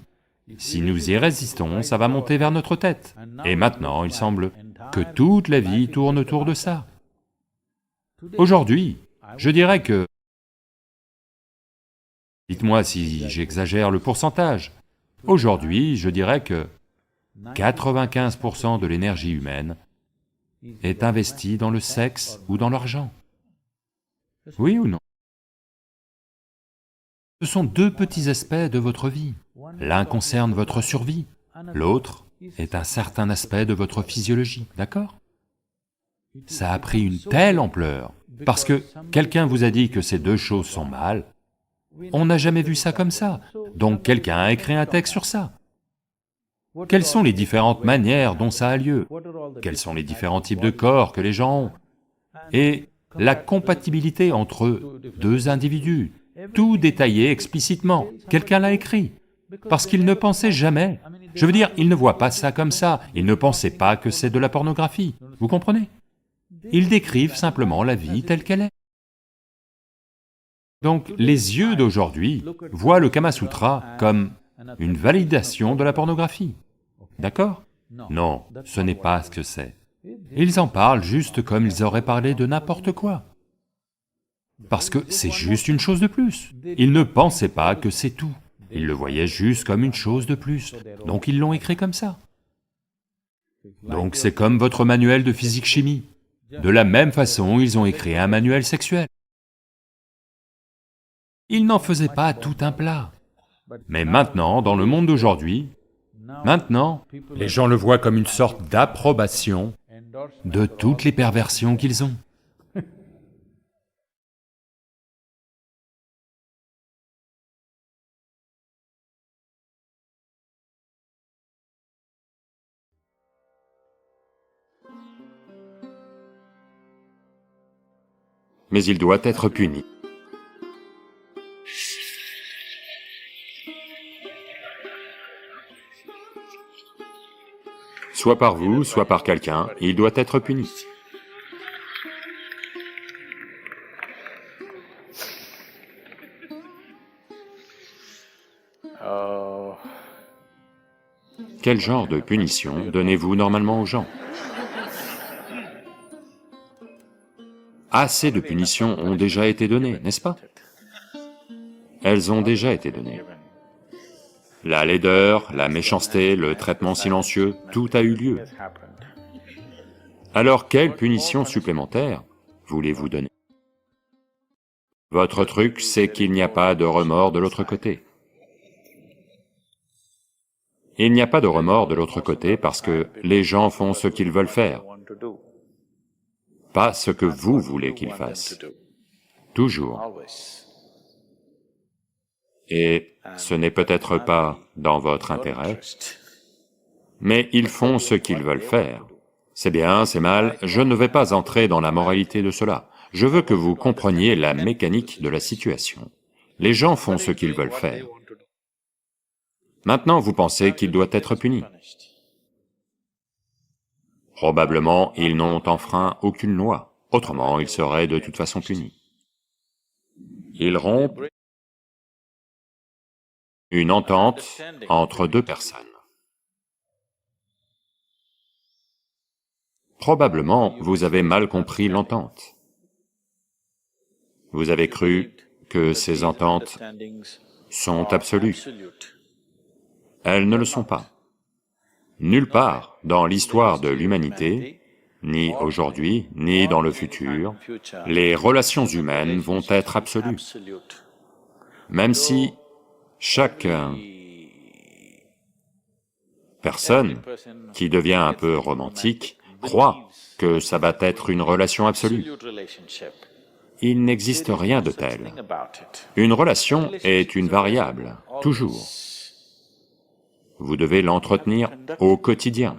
Si nous y résistons, ça va monter vers notre tête. Et maintenant, il semble que toute la vie tourne autour de ça. Aujourd'hui, je dirais que... Dites-moi si j'exagère le pourcentage. Aujourd'hui, je dirais que 95% de l'énergie humaine est investie dans le sexe ou dans l'argent. Oui ou non? Ce sont deux petits aspects de votre vie. L'un concerne votre survie, l'autre est un certain aspect de votre physiologie, d'accord? Ça a pris une telle ampleur, parce que quelqu'un vous a dit que ces deux choses sont mal, on n'a jamais vu ça comme ça, donc quelqu'un a écrit un texte sur ça. Quelles sont les différentes manières dont ça a lieu? Quels sont les différents types de corps que les gens ont? Et la compatibilité entre deux individus, tout détaillé explicitement, quelqu'un l'a écrit, parce qu'il ne pensait jamais, je veux dire, il ne voit pas ça comme ça, il ne pensait pas que c'est de la pornographie, vous comprenez? Ils décrivent simplement la vie telle qu'elle est. Donc les yeux d'aujourd'hui voient le Kama Sutra comme une validation de la pornographie, d'accord? Non, ce n'est pas ce que c'est. Ils en parlent juste comme ils auraient parlé de n'importe quoi. Parce que c'est juste une chose de plus. Ils ne pensaient pas que c'est tout. Ils le voyaient juste comme une chose de plus, donc ils l'ont écrit comme ça. Donc c'est comme votre manuel de physique-chimie. De la même façon, ils ont écrit un manuel sexuel. Ils n'en faisaient pas tout un plat. Mais maintenant, dans le monde d'aujourd'hui, maintenant, les gens le voient comme une sorte d'approbation de toutes les perversions qu'ils ont. mais il doit être puni. Soit par vous, soit par quelqu'un, il doit être puni. Quel genre de punition donnez-vous normalement aux gens? Assez de punitions ont déjà été données, n'est-ce pas? Elles ont déjà été données. La laideur, la méchanceté, le traitement silencieux, tout a eu lieu. Alors quelle punition supplémentaire voulez-vous donner? Votre truc, c'est qu'il n'y a pas de remords de l'autre côté. Il n'y a pas de remords de l'autre côté parce que les gens font ce qu'ils veulent faire, pas ce que vous voulez qu'ils fassent. Toujours. Et ce n'est peut-être pas dans votre intérêt, mais ils font ce qu'ils veulent faire. C'est bien, c'est mal, je ne vais pas entrer dans la moralité de cela. Je veux que vous compreniez la mécanique de la situation. Les gens font ce qu'ils veulent faire. Maintenant, vous pensez qu'il doit être puni. Probablement, ils n'ont enfreint aucune loi, autrement ils seraient de toute façon punis. Ils rompent une entente entre deux personnes. Probablement, vous avez mal compris l'entente. Vous avez cru que ces ententes sont absolues. Elles ne le sont pas. Nulle part dans l'histoire de l'humanité, ni aujourd'hui, ni dans le futur, les relations humaines vont être absolues. Même si chaque personne qui devient un peu romantique croit que ça va être une relation absolue. Il n'existe rien de tel. Une relation est une variable, toujours. Vous devez l'entretenir au quotidien.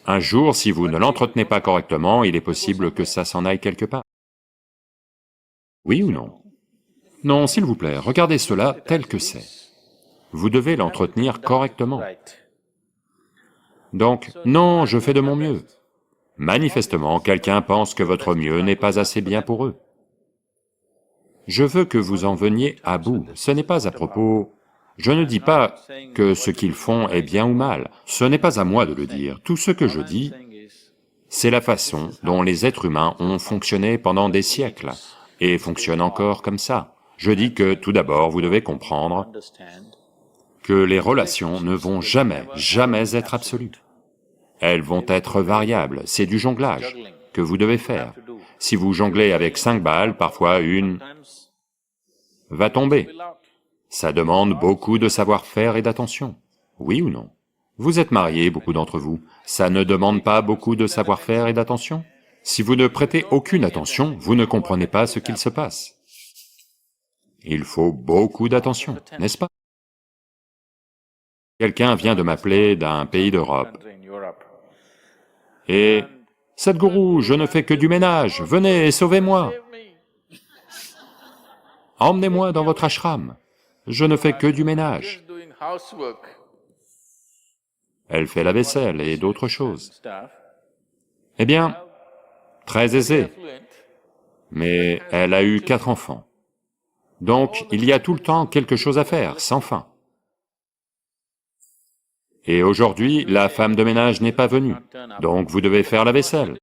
Un jour, si vous ne l'entretenez pas correctement, il est possible que ça s'en aille quelque part. Oui ou non? Non, s'il vous plaît, regardez cela tel que c'est. Vous devez l'entretenir correctement. Donc, non, je fais de mon mieux. Manifestement, quelqu'un pense que votre mieux n'est pas assez bien pour eux. Je veux que vous en veniez à bout, ce n'est pas à propos... Je ne dis pas que ce qu'ils font est bien ou mal, ce n'est pas à moi de le dire. Tout ce que je dis, c'est la façon dont les êtres humains ont fonctionné pendant des siècles, et fonctionnent encore comme ça. Je dis que tout d'abord, vous devez comprendre que les relations ne vont jamais, jamais être absolues. Elles vont être variables, c'est du jonglage que vous devez faire. Si vous jonglez avec 5 balles, parfois une va tomber. Ça demande beaucoup de savoir-faire et d'attention, oui ou non? Vous êtes mariés, beaucoup d'entre vous, ça ne demande pas beaucoup de savoir-faire et d'attention? Si vous ne prêtez aucune attention, vous ne comprenez pas ce qu'il se passe. Il faut beaucoup d'attention, n'est-ce pas? Quelqu'un vient de m'appeler d'un pays d'Europe. Et « Sadhguru, je ne fais que du ménage, venez et sauvez-moi. Emmenez-moi dans votre ashram. Je ne fais que du ménage. » Elle fait la vaisselle et d'autres choses. Eh bien, très aisée, mais elle a eu 4 enfants. Donc, il y a tout le temps quelque chose à faire, sans fin. Et aujourd'hui, la femme de ménage n'est pas venue, donc vous devez faire la vaisselle.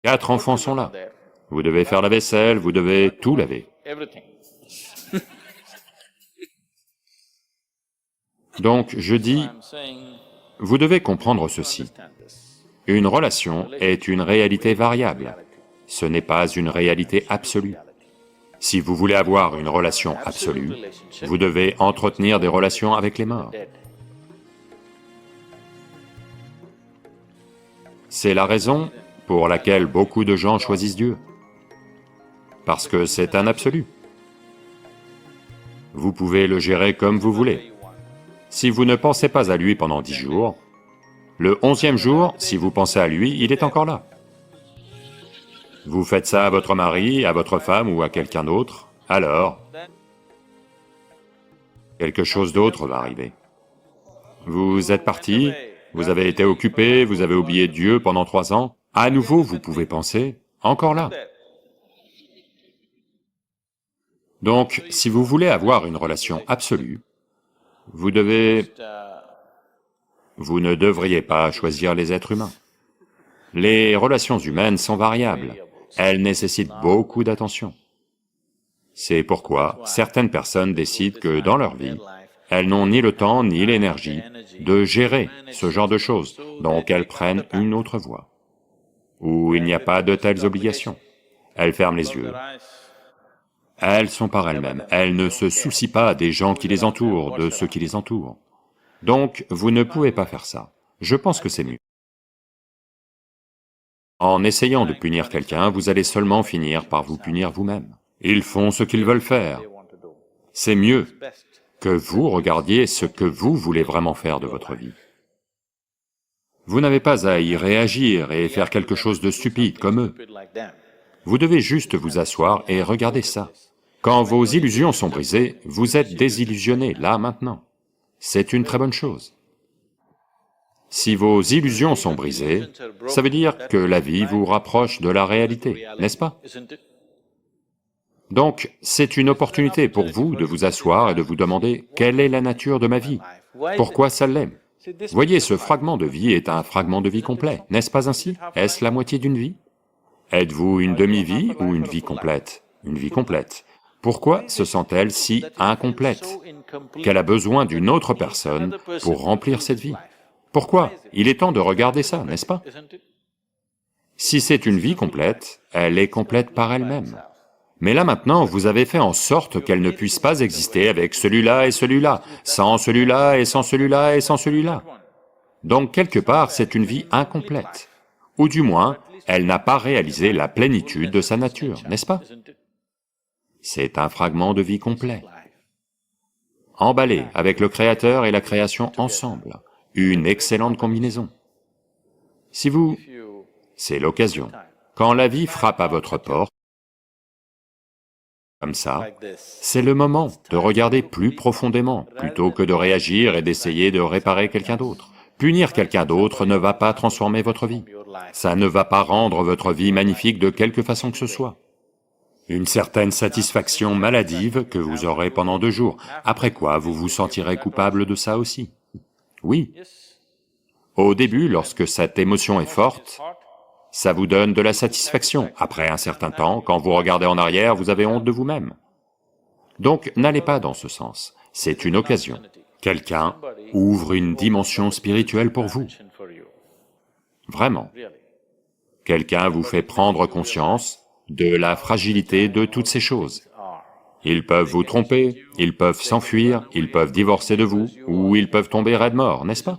4 enfants sont là. Vous devez faire la vaisselle, vous devez tout laver. Donc, je dis, vous devez comprendre ceci. Une relation est une réalité variable, ce n'est pas une réalité absolue. Si vous voulez avoir une relation absolue, vous devez entretenir des relations avec les morts. C'est la raison pour laquelle beaucoup de gens choisissent Dieu, parce que c'est un absolu. Vous pouvez le gérer comme vous voulez. Si vous ne pensez pas à lui pendant 10 jours, le 11e jour, si vous pensez à lui, il est encore là. Vous faites ça à votre mari, à votre femme ou à quelqu'un d'autre, alors quelque chose d'autre va arriver. Vous êtes parti, vous avez été occupé, vous avez oublié Dieu pendant 3 ans, à nouveau vous pouvez penser, encore là. Donc, si vous voulez avoir une relation absolue, vous ne devriez pas choisir les êtres humains. Les relations humaines sont variables, elles nécessitent beaucoup d'attention. C'est pourquoi certaines personnes décident que dans leur vie, elles n'ont ni le temps ni l'énergie de gérer ce genre de choses, donc elles prennent une autre voie, où il n'y a pas de telles obligations. Elles ferment les yeux, elles sont par elles-mêmes, elles ne se soucient pas des gens qui les entourent, de ceux qui les entourent. Donc, vous ne pouvez pas faire ça. Je pense que c'est mieux. En essayant de punir quelqu'un, vous allez seulement finir par vous punir vous-même. Ils font ce qu'ils veulent faire. C'est mieux que vous regardiez ce que vous voulez vraiment faire de votre vie. Vous n'avez pas à y réagir et faire quelque chose de stupide comme eux. Vous devez juste vous asseoir et regarder ça. Quand vos illusions sont brisées, vous êtes désillusionné, là, maintenant. C'est une très bonne chose. Si vos illusions sont brisées, ça veut dire que la vie vous rapproche de la réalité, n'est-ce pas? Donc, c'est une opportunité pour vous de vous asseoir et de vous demander « Quelle est la nature de ma vie? Pourquoi ça l'est ?» Voyez, ce fragment de vie est un fragment de vie complet, n'est-ce pas ainsi? Est-ce la moitié d'une vie? Êtes-vous une demi-vie ou une vie complète? Une vie complète. Pourquoi se sent-elle si incomplète? Qu'elle a besoin d'une autre personne pour remplir cette vie. Pourquoi? Il est temps de regarder ça, n'est-ce pas? Si c'est une vie complète, elle est complète par elle-même. Mais là maintenant, vous avez fait en sorte qu'elle ne puisse pas exister avec celui-là et celui-là, sans celui-là et sans celui-là et sans celui-là. Donc quelque part, c'est une vie incomplète. Ou du moins, elle n'a pas réalisé la plénitude de sa nature, n'est-ce pas? C'est un fragment de vie complet. Emballé avec le Créateur et la création ensemble, une excellente combinaison. Si vous... c'est l'occasion. Quand la vie frappe à votre porte, comme ça, c'est le moment de regarder plus profondément, plutôt que de réagir et d'essayer de réparer quelqu'un d'autre. Punir quelqu'un d'autre ne va pas transformer votre vie. Ça ne va pas rendre votre vie magnifique de quelque façon que ce soit. Une certaine satisfaction maladive que vous aurez pendant 2 jours, après quoi vous vous sentirez coupable de ça aussi. Oui. Au début, lorsque cette émotion est forte, ça vous donne de la satisfaction. Après un certain temps, quand vous regardez en arrière, vous avez honte de vous-même. Donc, n'allez pas dans ce sens, c'est une occasion. Quelqu'un ouvre une dimension spirituelle pour vous. Vraiment. Quelqu'un vous fait prendre conscience de la fragilité de toutes ces choses. Ils peuvent vous tromper, ils peuvent s'enfuir, ils peuvent divorcer de vous, ou ils peuvent tomber raide mort, n'est-ce pas?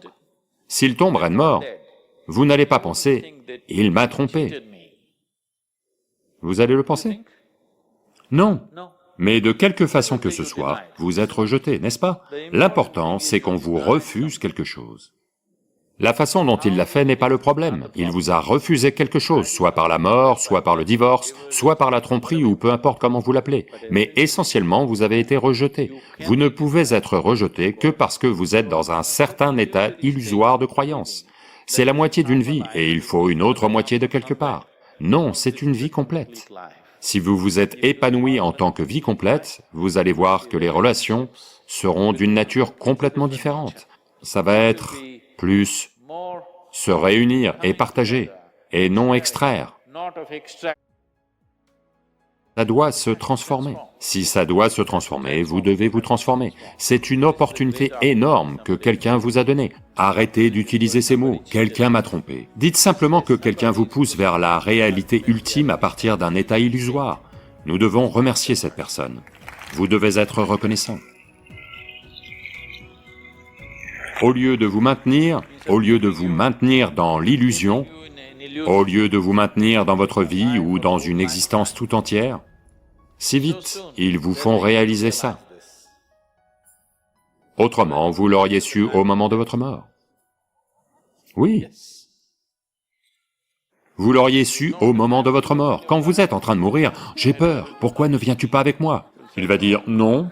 S'ils tombent raide mort, vous n'allez pas penser « il m'a trompé ». Vous allez le penser? Non. Mais de quelque façon que ce soit, vous êtes rejeté, n'est-ce pas? L'important, c'est qu'on vous refuse quelque chose. La façon dont il l'a fait n'est pas le problème, il vous a refusé quelque chose, soit par la mort, soit par le divorce, soit par la tromperie ou peu importe comment vous l'appelez, mais essentiellement vous avez été rejeté. Vous ne pouvez être rejeté que parce que vous êtes dans un certain état illusoire de croyance. C'est la moitié d'une vie et il faut une autre moitié de quelque part. Non, c'est une vie complète. Si vous vous êtes épanoui en tant que vie complète, vous allez voir que les relations seront d'une nature complètement différente. Ça va être plus se réunir et partager, et non extraire. Ça doit se transformer. Si ça doit se transformer, vous devez vous transformer. C'est une opportunité énorme que quelqu'un vous a donnée. Arrêtez d'utiliser ces mots, « quelqu'un m'a trompé ». Dites simplement que quelqu'un vous pousse vers la réalité ultime à partir d'un état illusoire. Nous devons remercier cette personne. Vous devez être reconnaissant. Au lieu de vous maintenir dans l'illusion, au lieu de vous maintenir dans votre vie ou dans une existence tout entière, si vite ils vous font réaliser ça. Autrement, vous l'auriez su au moment de votre mort. Oui. Vous l'auriez su au moment de votre mort. Quand vous êtes en train de mourir, « J'ai peur, pourquoi ne viens-tu pas avec moi ?» Il va dire « Non ».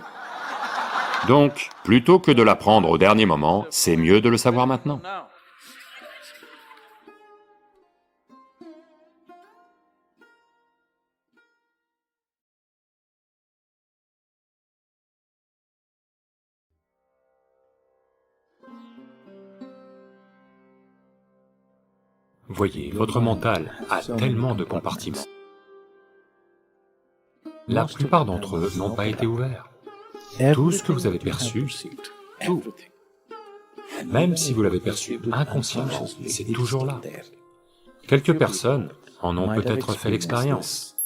Donc, plutôt que de l'apprendre au dernier moment, c'est mieux de le savoir maintenant. Voyez, votre mental a tellement de compartiments. La plupart d'entre eux n'ont pas été ouverts. Tout ce que vous avez perçu, tout, même si vous l'avez perçu inconsciemment, c'est toujours là. Quelques personnes en ont peut-être fait l'expérience.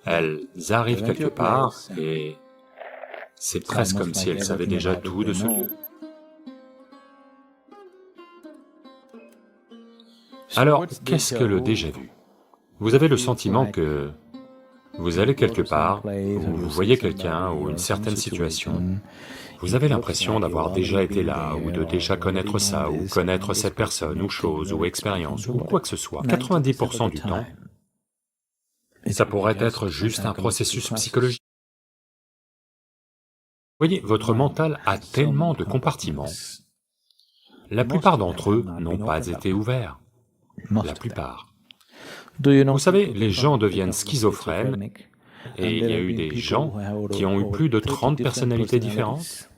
Elles arrivent quelque part et c'est presque comme si elles savaient déjà tout de ce lieu. Alors, qu'est-ce que le déjà-vu? Vous avez le sentiment que vous allez quelque part, ou vous voyez quelqu'un ou une certaine situation, vous avez l'impression d'avoir déjà été là, ou de déjà connaître ça, ou connaître cette personne, ou chose, ou expérience, ou quoi que ce soit. 90% du temps, ça pourrait être juste un processus psychologique. Voyez, votre mental a tellement de compartiments. La plupart d'entre eux n'ont pas été ouverts. La plupart. Vous savez, les gens deviennent schizophrènes, et il y a eu des gens qui ont eu plus de 30 personnalités différentes.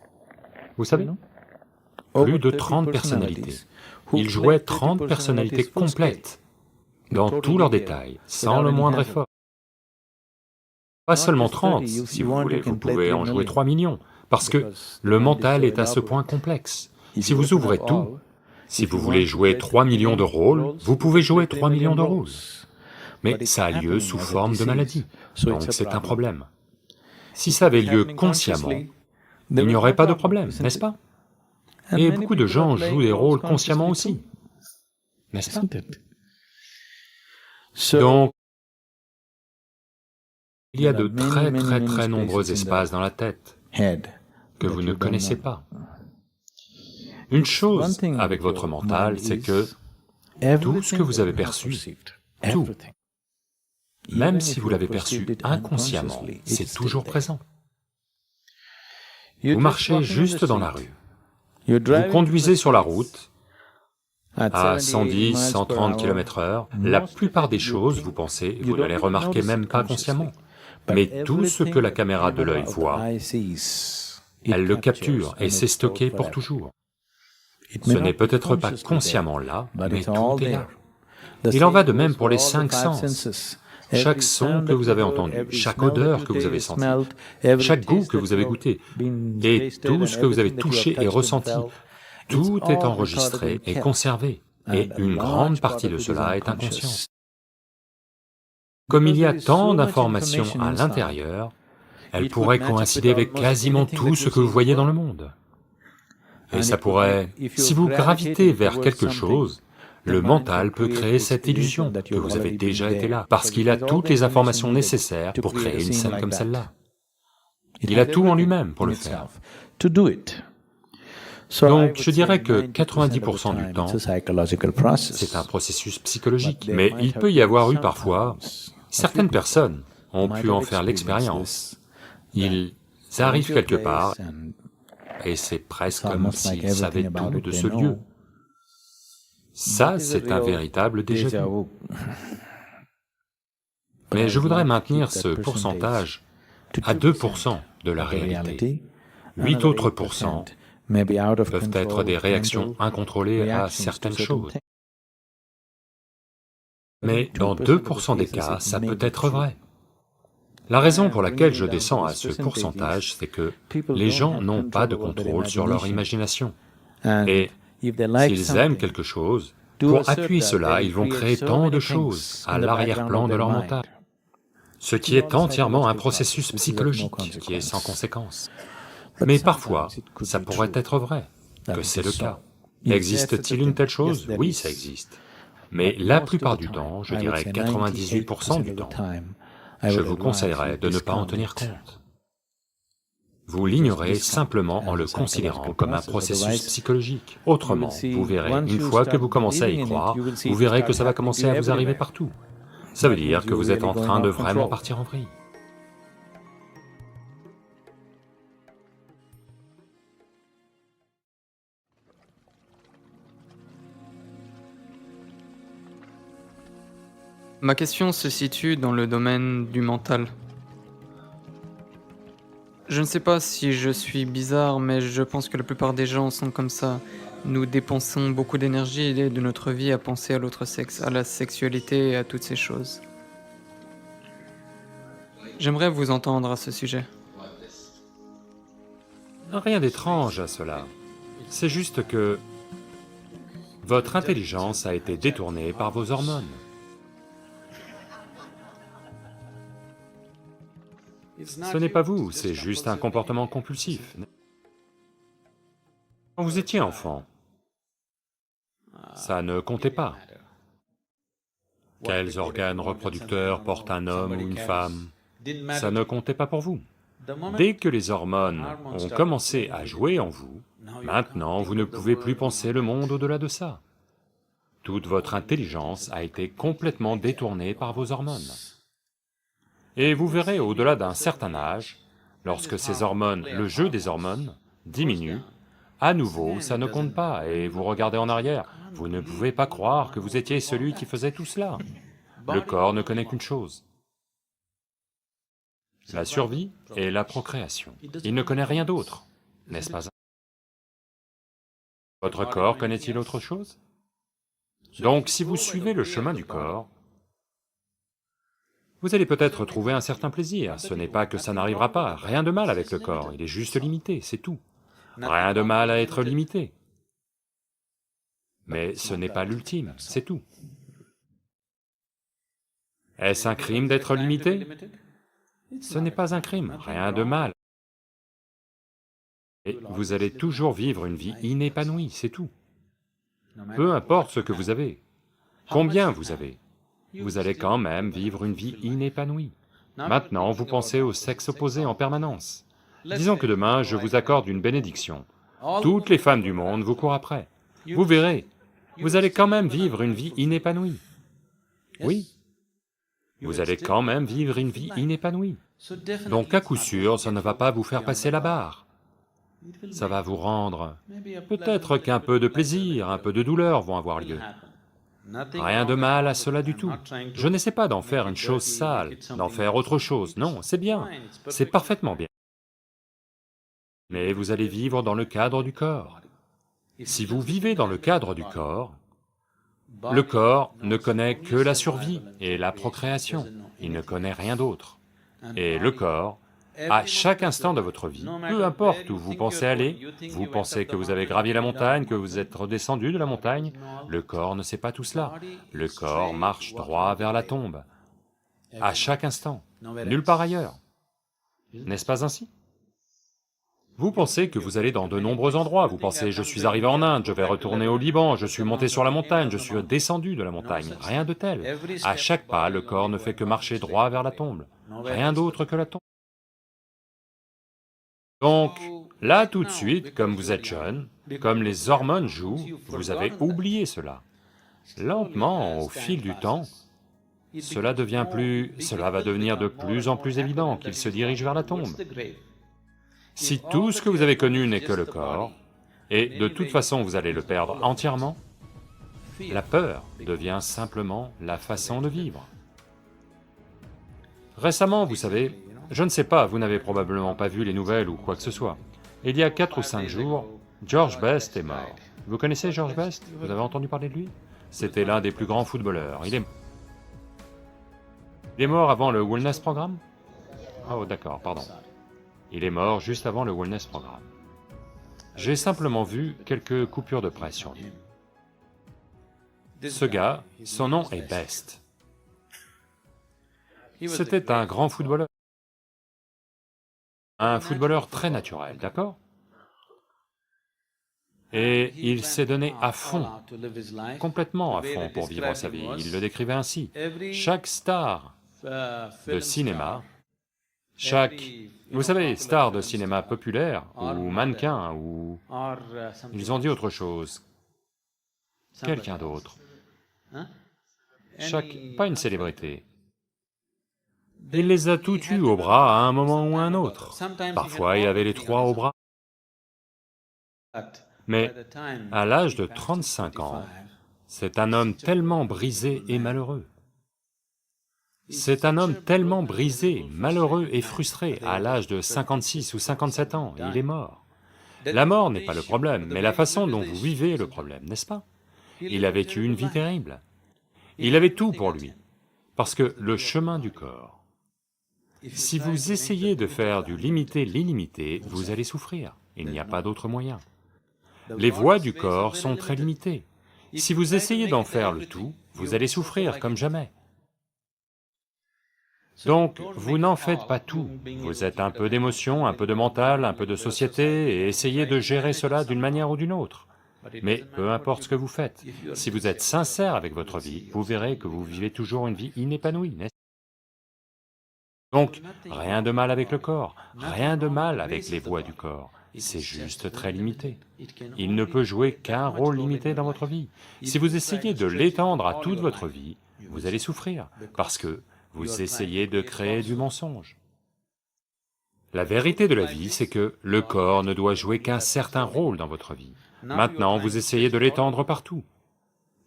Vous savez? Plus de 30 personnalités. Ils jouaient 30 personnalités complètes, dans tous leurs détails, sans le moindre effort. Pas seulement 30, si vous voulez, vous pouvez en jouer 3 millions, parce que le mental est à ce point complexe. Si vous ouvrez tout, si vous voulez jouer 3 millions de rôles, vous pouvez jouer 3 millions de rôles. Mais ça a lieu sous forme de maladie, donc c'est un problème. Si ça avait lieu consciemment, il n'y aurait pas de problème, n'est-ce pas? Et beaucoup de gens jouent des rôles consciemment aussi, n'est-ce pas? Donc, il y a de très nombreux espaces dans la tête que vous ne connaissez pas. Une chose avec votre mental, c'est que tout ce que vous avez perçu, tout, même si vous l'avez perçu inconsciemment, c'est toujours présent. Vous marchez juste dans la rue, vous conduisez sur la route, à 110, 130 km/h, la plupart des choses, vous pensez, vous ne les remarquez même pas consciemment. Mais tout ce que la caméra de l'œil voit, elle le capture et c'est stocké pour toujours. Ce n'est peut-être pas consciemment là, mais tout est là. Il en va de même pour les 5 sens. Chaque son que vous avez entendu, chaque odeur que vous avez sentie, chaque goût que vous avez goûté, et tout ce que vous avez touché et ressenti, tout est enregistré et conservé, et une grande partie de cela est inconscient. Comme il y a tant d'informations à l'intérieur, elles pourraient coïncider avec quasiment tout ce que vous voyez dans le monde. Et ça pourrait... Si vous gravitez vers quelque chose, le mental peut créer cette illusion que vous avez déjà été là, parce qu'il a toutes les informations nécessaires pour créer une scène comme celle-là. Il a tout en lui-même pour le faire. Donc je dirais que 90% du temps, c'est un processus psychologique, mais il peut y avoir eu parfois... Certaines personnes ont pu en faire l'expérience. Ils arrivent quelque part, et c'est presque comme s'ils savaient tout de ce lieu. Ça, c'est un véritable déjà-vu. Mais je voudrais maintenir ce pourcentage à 2% de la réalité. 8 autres pourcents peuvent être des réactions incontrôlées à certaines choses. Mais dans 2% des cas, ça peut être vrai. La raison pour laquelle je descends à ce pourcentage, c'est que les gens n'ont pas de contrôle sur leur imagination. Et s'ils aiment quelque chose, pour appuyer cela, ils vont créer tant de choses à l'arrière-plan de leur mental. Ce qui est entièrement un processus psychologique, qui est sans conséquence. Mais parfois, ça pourrait être vrai, que c'est le cas. Existe-t-il une telle chose? Oui, ça existe. Mais la plupart du temps, je dirais 98% du temps, je vous conseillerais de ne pas en tenir compte. Vous l'ignorez simplement en le considérant comme un processus psychologique. Autrement, vous verrez, une fois que vous commencez à y croire, vous verrez que ça va commencer à vous arriver partout. Ça veut dire que vous êtes en train de vraiment partir en vrille. Ma question se situe dans le domaine du mental. Je ne sais pas si je suis bizarre, mais je pense que la plupart des gens sont comme ça. Nous dépensons beaucoup d'énergie et de notre vie à penser à l'autre sexe, à la sexualité et à toutes ces choses. J'aimerais vous entendre à ce sujet. Rien d'étrange à cela. C'est juste que votre intelligence a été détournée par vos hormones. Ce n'est pas vous, c'est juste un comportement compulsif. Quand vous étiez enfant, ça ne comptait pas. Quels organes reproducteurs porte un homme ou une femme, ça ne comptait pas pour vous. Dès que les hormones ont commencé à jouer en vous, maintenant vous ne pouvez plus penser le monde au-delà de ça. Toute votre intelligence a été complètement détournée par vos hormones. Et vous verrez, au-delà d'un certain âge, lorsque ces hormones, le jeu des hormones, diminue, à nouveau, ça ne compte pas, et vous regardez en arrière, vous ne pouvez pas croire que vous étiez celui qui faisait tout cela. Le corps ne connaît qu'une chose, la survie et la procréation. Il ne connaît rien d'autre, n'est-ce pas? Votre corps connaît-il autre chose? Donc si vous suivez le chemin du corps, vous allez peut-être trouver un certain plaisir, ce n'est pas que ça n'arrivera pas, rien de mal avec le corps, il est juste limité, c'est tout. Rien de mal à être limité. Mais ce n'est pas l'ultime, c'est tout. Est-ce un crime d'être limité? Ce n'est pas un crime, rien de mal. Et vous allez toujours vivre une vie inépanouie, c'est tout. Peu importe ce que vous avez, combien vous avez, vous allez quand même vivre une vie inépanouie. Maintenant, vous pensez au sexe opposé en permanence. Disons que demain, je vous accorde une bénédiction. Toutes les femmes du monde vous courent après. Vous verrez, vous allez quand même vivre une vie inépanouie. Oui, vous allez quand même vivre une vie inépanouie. Donc à coup sûr, ça ne va pas vous faire passer la barre. Ça va vous rendre... Peut-être qu'un peu de plaisir, un peu de douleur vont avoir lieu. Rien de mal à cela du tout. Je n'essaie pas d'en faire une chose sale, d'en faire autre chose, non, c'est bien, c'est parfaitement bien. Mais vous allez vivre dans le cadre du corps. Si vous vivez dans le cadre du corps, le corps ne connaît que la survie et la procréation, il ne connaît rien d'autre. Et le corps, à chaque instant de votre vie, peu importe où vous pensez aller, vous pensez que vous avez gravi la montagne, que vous êtes redescendu de la montagne, le corps ne sait pas tout cela. Le corps marche droit vers la tombe, à chaque instant, nulle part ailleurs. N'est-ce pas ainsi? Vous pensez que vous allez dans de nombreux endroits, vous pensez « je suis arrivé en Inde, je vais retourner au Liban, je suis monté sur la montagne, je suis descendu de la montagne », rien de tel. À chaque pas, le corps ne fait que marcher droit vers la tombe, rien d'autre que la tombe. Donc, là tout de suite, comme vous êtes jeune, comme les hormones jouent, vous avez oublié cela. Lentement, au fil du temps, cela va devenir de plus en plus évident qu'il se dirige vers la tombe. Si tout ce que vous avez connu n'est que le corps, et de toute façon vous allez le perdre entièrement, la peur devient simplement la façon de vivre. Récemment, vous savez, je ne sais pas, vous n'avez probablement pas vu les nouvelles ou quoi que ce soit. Il y a 4 ou 5 jours, George Best est mort. Vous connaissez George Best? Vous avez entendu parler de lui? C'était l'un des plus grands footballeurs, il est mort avant le Wellness Programme? Oh d'accord, pardon. Il est mort juste avant le Wellness Programme. J'ai simplement vu quelques coupures de presse sur lui. Ce gars, son nom est Best. C'était un grand footballeur. Un footballeur très naturel, d'accord? Et il s'est donné à fond, complètement à fond pour vivre sa vie, il le décrivait ainsi. Chaque star de cinéma, vous savez, star de cinéma populaire, ou mannequin, ou... Ils ont dit autre chose, quelqu'un d'autre. Pas une célébrité. Il les a tous eus au bras à un moment ou à un autre. Parfois, il avait les trois au bras. Mais à l'âge de 35 ans, c'est un homme tellement brisé et malheureux. C'est un homme tellement brisé, malheureux et frustré, à l'âge de 56 ou 57 ans, il est mort. La mort n'est pas le problème, mais la façon dont vous vivez est le problème, n'est-ce pas? Il a vécu une vie terrible. Il avait tout pour lui, parce que le chemin du corps, si vous essayez de faire du limité l'illimité, vous allez souffrir, il n'y a pas d'autre moyen. Les voies du corps sont très limitées. Si vous essayez d'en faire le tout, vous allez souffrir comme jamais. Donc, vous n'en faites pas tout, vous êtes un peu d'émotion, un peu de mental, un peu de société, et essayez de gérer cela d'une manière ou d'une autre. Mais peu importe ce que vous faites, si vous êtes sincère avec votre vie, vous verrez que vous vivez toujours une vie inépanouie, n'est-ce pas? Donc, rien de mal avec le corps, rien de mal avec les voies du corps, c'est juste très limité. Il ne peut jouer qu'un rôle limité dans votre vie. Si vous essayez de l'étendre à toute votre vie, vous allez souffrir, parce que vous essayez de créer du mensonge. La vérité de la vie, c'est que le corps ne doit jouer qu'un certain rôle dans votre vie. Maintenant, vous essayez de l'étendre partout.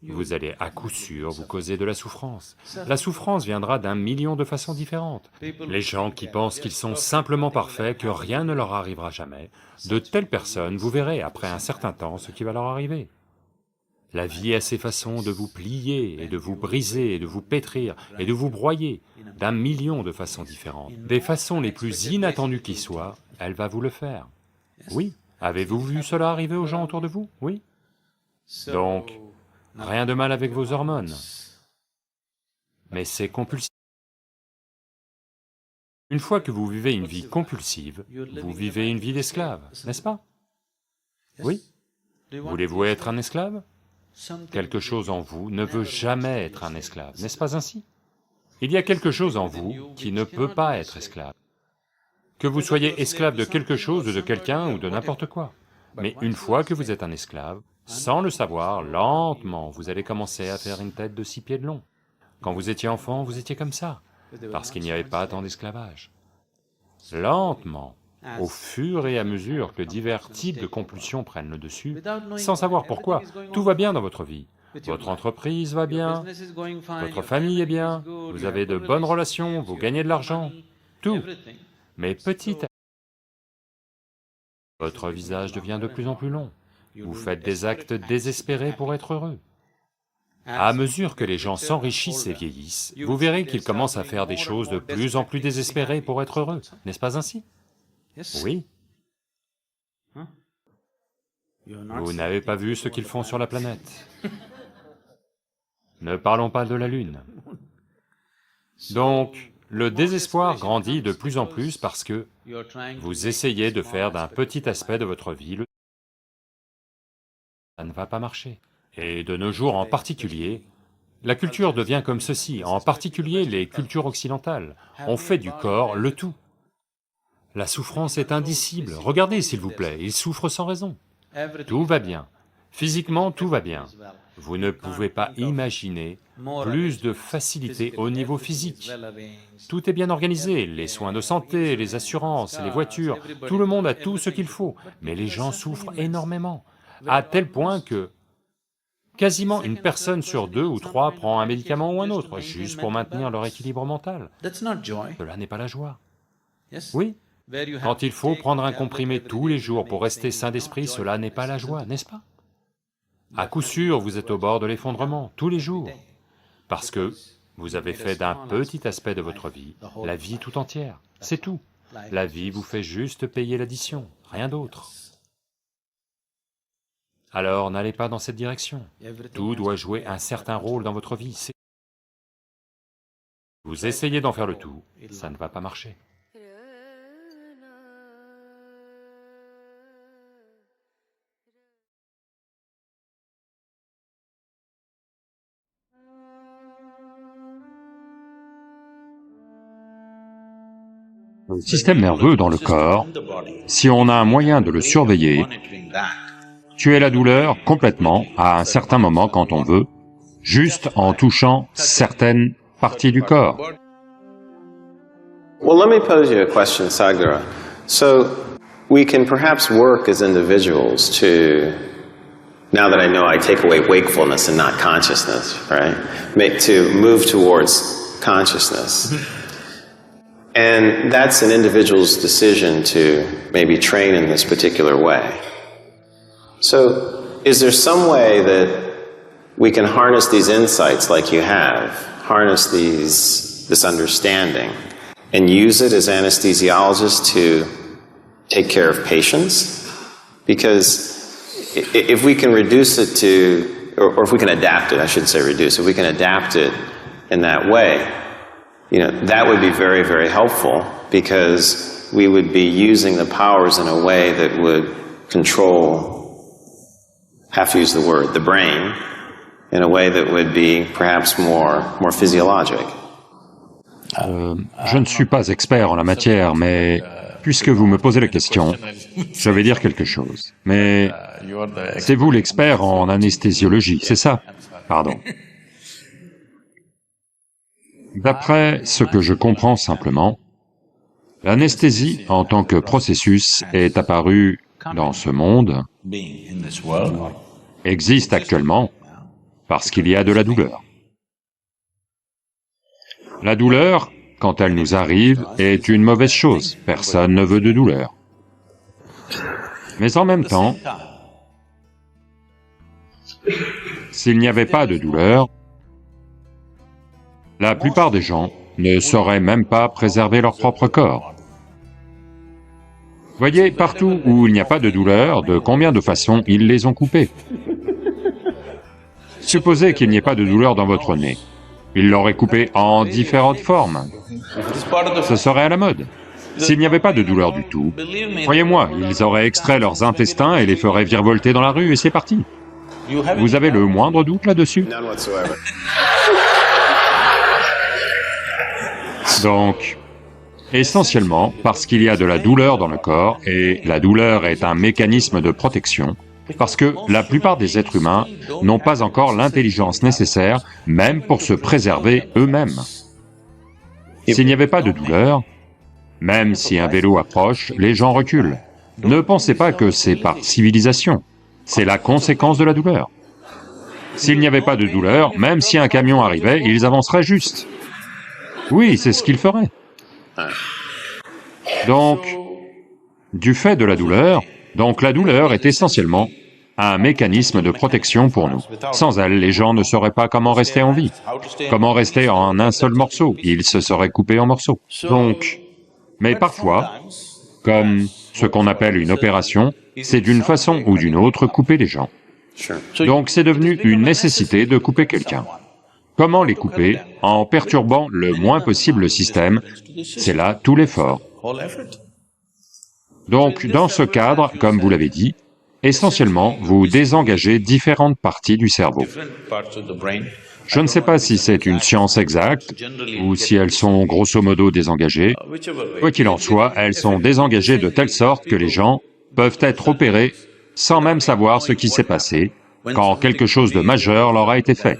Vous allez à coup sûr vous causer de la souffrance. La souffrance viendra d'un million de façons différentes. Les gens qui pensent qu'ils sont simplement parfaits, que rien ne leur arrivera jamais, de telles personnes, vous verrez après un certain temps ce qui va leur arriver. La vie a ses façons de vous plier, et de vous briser, et de vous pétrir, et de vous broyer, d'un million de façons différentes. Des façons les plus inattendues qui soient, elle va vous le faire. Oui, avez-vous vu cela arriver aux gens autour de vous? Oui. Donc, rien de mal avec vos hormones, mais c'est compulsif. Une fois que vous vivez une vie compulsive, vous vivez une vie d'esclave, n'est-ce pas? Oui. Voulez-vous être un esclave? Quelque chose en vous ne veut jamais être un esclave, n'est-ce pas ainsi? Il y a quelque chose en vous qui ne peut pas être esclave. Que vous soyez esclave de quelque chose ou de quelqu'un ou de n'importe quoi. Mais une fois que vous êtes un esclave, sans le savoir, lentement, vous allez commencer à faire une tête de 6 pieds de long. Quand vous étiez enfant, vous étiez comme ça, parce qu'il n'y avait pas tant d'esclavage. Lentement, au fur et à mesure que divers types de compulsions prennent le dessus, sans savoir pourquoi, tout va bien dans votre vie. Votre entreprise va bien, votre famille est bien, vous avez de bonnes relations, vous gagnez de l'argent, tout. Mais petit à petit, votre visage devient de plus en plus long. Vous faites des actes désespérés pour être heureux. À mesure que les gens s'enrichissent et vieillissent, vous verrez qu'ils commencent à faire des choses de plus en plus désespérées pour être heureux, n'est-ce pas ainsi? Oui. Vous n'avez pas vu ce qu'ils font sur la planète. Ne parlons pas de la Lune. Donc, le désespoir grandit de plus en plus parce que vous essayez de faire d'un petit aspect de votre vie, ça ne va pas marcher. Et de nos jours en particulier, la culture devient comme ceci, en particulier les cultures occidentales. On fait du corps le tout. La souffrance est indicible, regardez s'il vous plaît, ils souffrent sans raison. Tout va bien, physiquement tout va bien. Vous ne pouvez pas imaginer plus de facilité au niveau physique. Tout est bien organisé, les soins de santé, les assurances, les voitures, tout le monde a tout ce qu'il faut, mais les gens souffrent énormément, à tel point que quasiment une personne sur 2 ou 3 prend un médicament ou un autre, juste pour maintenir leur équilibre mental. Cela n'est pas la joie. Oui, quand il faut prendre un comprimé tous les jours pour rester sain d'esprit, cela n'est pas la joie, n'est-ce pas? À coup sûr, vous êtes au bord de l'effondrement, tous les jours, parce que vous avez fait d'un petit aspect de votre vie, la vie tout entière, c'est tout. La vie vous fait juste payer l'addition, rien d'autre. Alors n'allez pas dans cette direction, tout doit jouer un certain rôle dans votre vie. Vous essayez d'en faire le tout, ça ne va pas marcher. Le système nerveux dans le corps, si on a un moyen de le surveiller, tuer la douleur complètement à un certain moment quand on veut, juste en touchant certaines parties du corps. Well, let me pose you a question, Sagara. So, we can perhaps work as individuals to, now that I know I take away wakefulness and not consciousness, right? To move towards consciousness. And that's an individual's decision to maybe train in this particular way. So, is there some way that we can harness these insights like you have, harness this understanding, and use it as anesthesiologists to take care of patients? Because if we can reduce it to, or if we can adapt it, I should say reduce, if we can adapt it in that way, that would be very, very helpful, because we would be using the powers in a way that would control, have to use the word, the brain, in a way that would be perhaps more physiologic. Je ne suis pas expert en la matière, mais puisque vous me posez la question, je vais dire quelque chose. Mais c'est vous l'expert en anesthésiologie, c'est ça? Pardon. D'après ce que je comprends simplement, l'anesthésie en tant que processus est apparue dans ce monde, existe actuellement, parce qu'il y a de la douleur. La douleur, quand elle nous arrive, est une mauvaise chose. Personne ne veut de douleur. Mais en même temps, s'il n'y avait pas de douleur, la plupart des gens ne sauraient même pas préserver leur propre corps. Voyez, partout où il n'y a pas de douleur, de combien de façons ils les ont coupés. Supposez qu'il n'y ait pas de douleur dans votre nez. Ils l'auraient coupé en différentes formes. Ce serait à la mode. S'il n'y avait pas de douleur du tout, croyez-moi, ils auraient extrait leurs intestins et les feraient virevolter dans la rue et c'est parti. Vous avez le moindre doute là-dessus? Donc, essentiellement, parce qu'il y a de la douleur dans le corps, et la douleur est un mécanisme de protection, parce que la plupart des êtres humains n'ont pas encore l'intelligence nécessaire, même pour se préserver eux-mêmes. S'il n'y avait pas de douleur, même si un vélo approche, les gens reculent. Ne pensez pas que c'est par civilisation, c'est la conséquence de la douleur. S'il n'y avait pas de douleur, même si un camion arrivait, ils avanceraient juste. Oui, c'est ce qu'ils feraient. Donc, du fait de la douleur, la douleur est essentiellement un mécanisme de protection pour nous. Sans elle, les gens ne sauraient pas comment rester en vie, comment rester en un seul morceau, ils se seraient coupés en morceaux. Donc, mais parfois, comme ce qu'on appelle une opération, c'est d'une façon ou d'une autre couper les gens. Donc c'est devenu une nécessité de couper quelqu'un. Comment les couper? En perturbant le moins possible le système, c'est là tout l'effort. Donc, dans ce cadre, comme vous l'avez dit, essentiellement, vous désengagez différentes parties du cerveau. Je ne sais pas si c'est une science exacte, ou si elles sont grosso modo désengagées. Quoi qu'il en soit, elles sont désengagées de telle sorte que les gens peuvent être opérés sans même savoir ce qui s'est passé, quand quelque chose de majeur leur a été fait.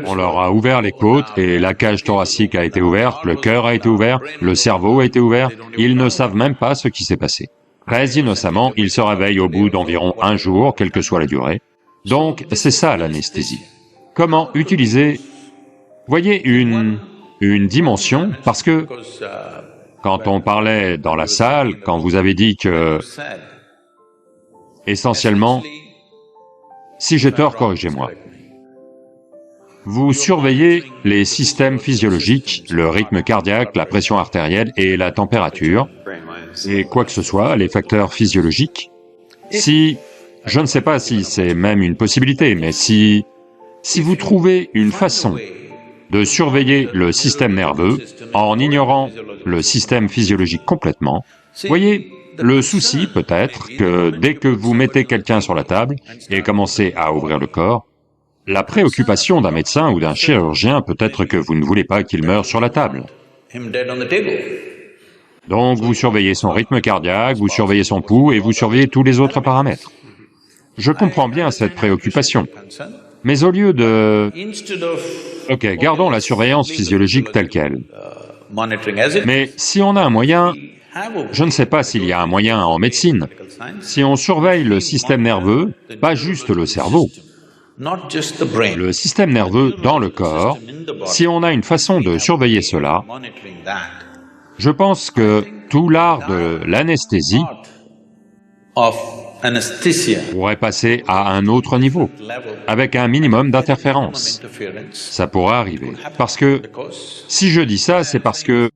On leur a ouvert les côtes et la cage thoracique a été ouverte, le cœur a été ouvert, le cerveau a été ouvert, ils ne savent même pas ce qui s'est passé. Très innocemment, ils se réveillent au bout d'environ un jour, quelle que soit la durée. Donc, c'est ça l'anesthésie. Comment utiliser, voyez, une dimension, parce que quand on parlait dans la salle, quand vous avez dit que, essentiellement, si j'ai tort, corrigez-moi. Vous surveillez les systèmes physiologiques, le rythme cardiaque, la pression artérielle et la température, et quoi que ce soit, les facteurs physiologiques. Si, je ne sais pas si c'est même une possibilité, mais si vous trouvez une façon de surveiller le système nerveux en ignorant le système physiologique complètement, voyez, le souci peut être que dès que vous mettez quelqu'un sur la table et commencez à ouvrir le corps, la préoccupation d'un médecin ou d'un chirurgien peut être que vous ne voulez pas qu'il meure sur la table. Donc vous surveillez son rythme cardiaque, vous surveillez son pouls et vous surveillez tous les autres paramètres. Je comprends bien cette préoccupation. Mais au lieu de... Ok, gardons la surveillance physiologique telle qu'elle. Mais si on a un moyen, je ne sais pas s'il y a un moyen en médecine, si on surveille le système nerveux, pas juste le cerveau, le système nerveux dans le corps, si on a une façon de surveiller cela, je pense que tout l'art de l'anesthésie pourrait passer à un autre niveau, avec un minimum d'interférence. Ça pourrait arriver. Parce que, si je dis ça, c'est parce que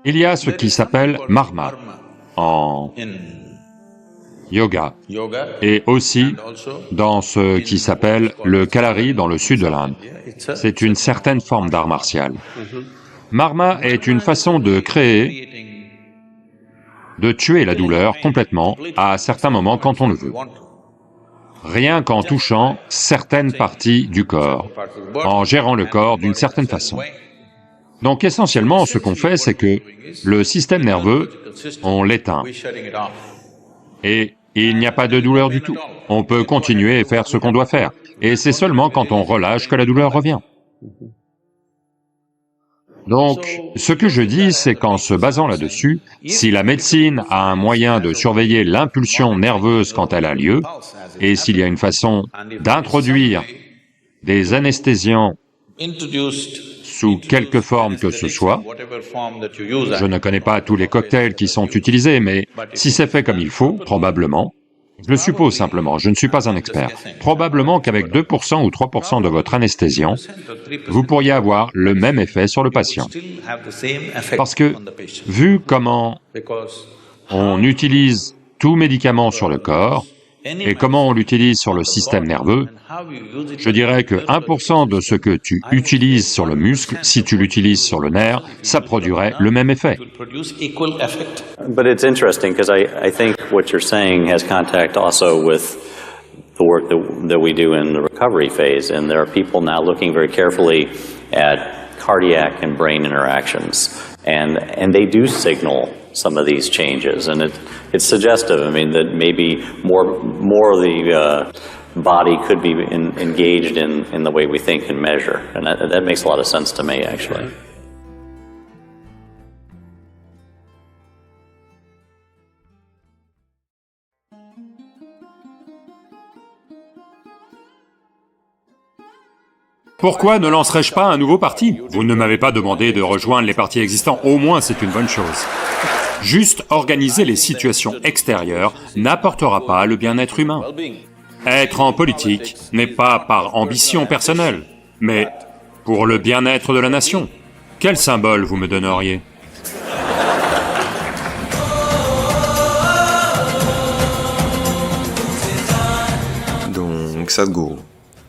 il y a ce qui s'appelle marma en yoga, et aussi dans ce qui s'appelle le kalari dans le sud de l'Inde. C'est une certaine forme d'art martial. Marma est une façon de créer, de tuer la douleur complètement à certains moments quand on le veut, rien qu'en touchant certaines parties du corps, en gérant le corps d'une certaine façon. Donc essentiellement, ce qu'on fait, c'est que le système nerveux, on l'éteint, et il n'y a pas de douleur du tout. On peut continuer et faire ce qu'on doit faire, et c'est seulement quand on relâche que la douleur revient. Donc, ce que je dis, c'est qu'en se basant là-dessus, si la médecine a un moyen de surveiller l'impulsion nerveuse quand elle a lieu, et s'il y a une façon d'introduire des anesthésiants sous quelque forme que ce soit, je ne connais pas tous les cocktails qui sont utilisés, mais si c'est fait comme il faut, probablement, je le suppose simplement, je ne suis pas un expert, probablement qu'avec 2% ou 3% de votre anesthésiant, vous pourriez avoir le même effet sur le patient. Parce que, vu comment on utilise tout médicament sur le corps, et comment on l'utilise sur le système nerveux, je dirais que 1% de ce que tu utilises sur le muscle, si tu l'utilises sur le nerf, ça produirait le même effet. But it's interesting because I think what you're saying has contact also with the work that we do in the recovery phase, and there are people now looking very carefully at cardiac and brain interactions, and they do signal some of these changes, and it's suggestive. I mean, that maybe more of the body could be engaged in the way we think and measure, and that makes a lot of sense to me, actually. Pourquoi ne lancerais-je pas un nouveau parti? Vous ne m'avez pas demandé de rejoindre les partis existants, au moins c'est une bonne chose. Juste organiser les situations extérieures n'apportera pas le bien-être humain. Être en politique n'est pas par ambition personnelle, mais pour le bien-être de la nation. Quel symbole vous me donneriez? Donc Sadhguru,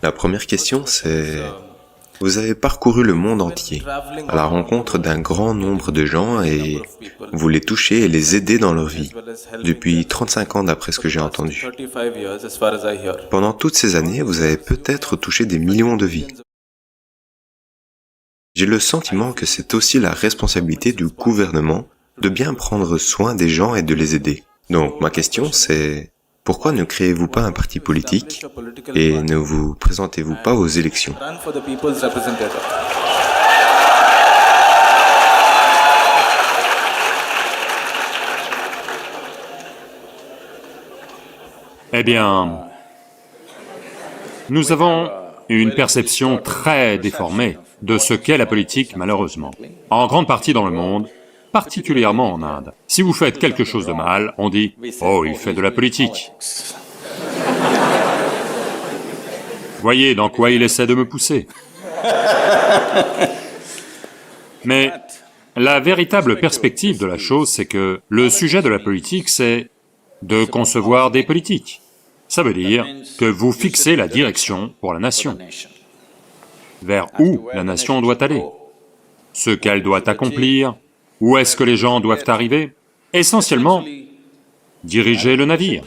la première question c'est... Vous avez parcouru le monde entier, à la rencontre d'un grand nombre de gens et vous les touchez et les aidez dans leur vie, depuis 35 ans d'après ce que j'ai entendu. Pendant toutes ces années, vous avez peut-être touché des millions de vies. J'ai le sentiment que c'est aussi la responsabilité du gouvernement de bien prendre soin des gens et de les aider. Donc ma question c'est... Pourquoi ne créez-vous pas un parti politique et ne vous présentez-vous pas aux élections? Eh bien, nous avons une perception très déformée de ce qu'est la politique, malheureusement. En grande partie dans le monde, particulièrement en Inde. Si vous faites quelque chose de mal, on dit « Oh, il fait de la politique ». Voyez dans quoi il essaie de me pousser. Mais la véritable perspective de la chose, c'est que le sujet de la politique, c'est de concevoir des politiques. Ça veut dire que vous fixez la direction pour la nation, vers où la nation doit aller, ce qu'elle doit accomplir, où est-ce que les gens doivent arriver? Essentiellement, diriger le navire.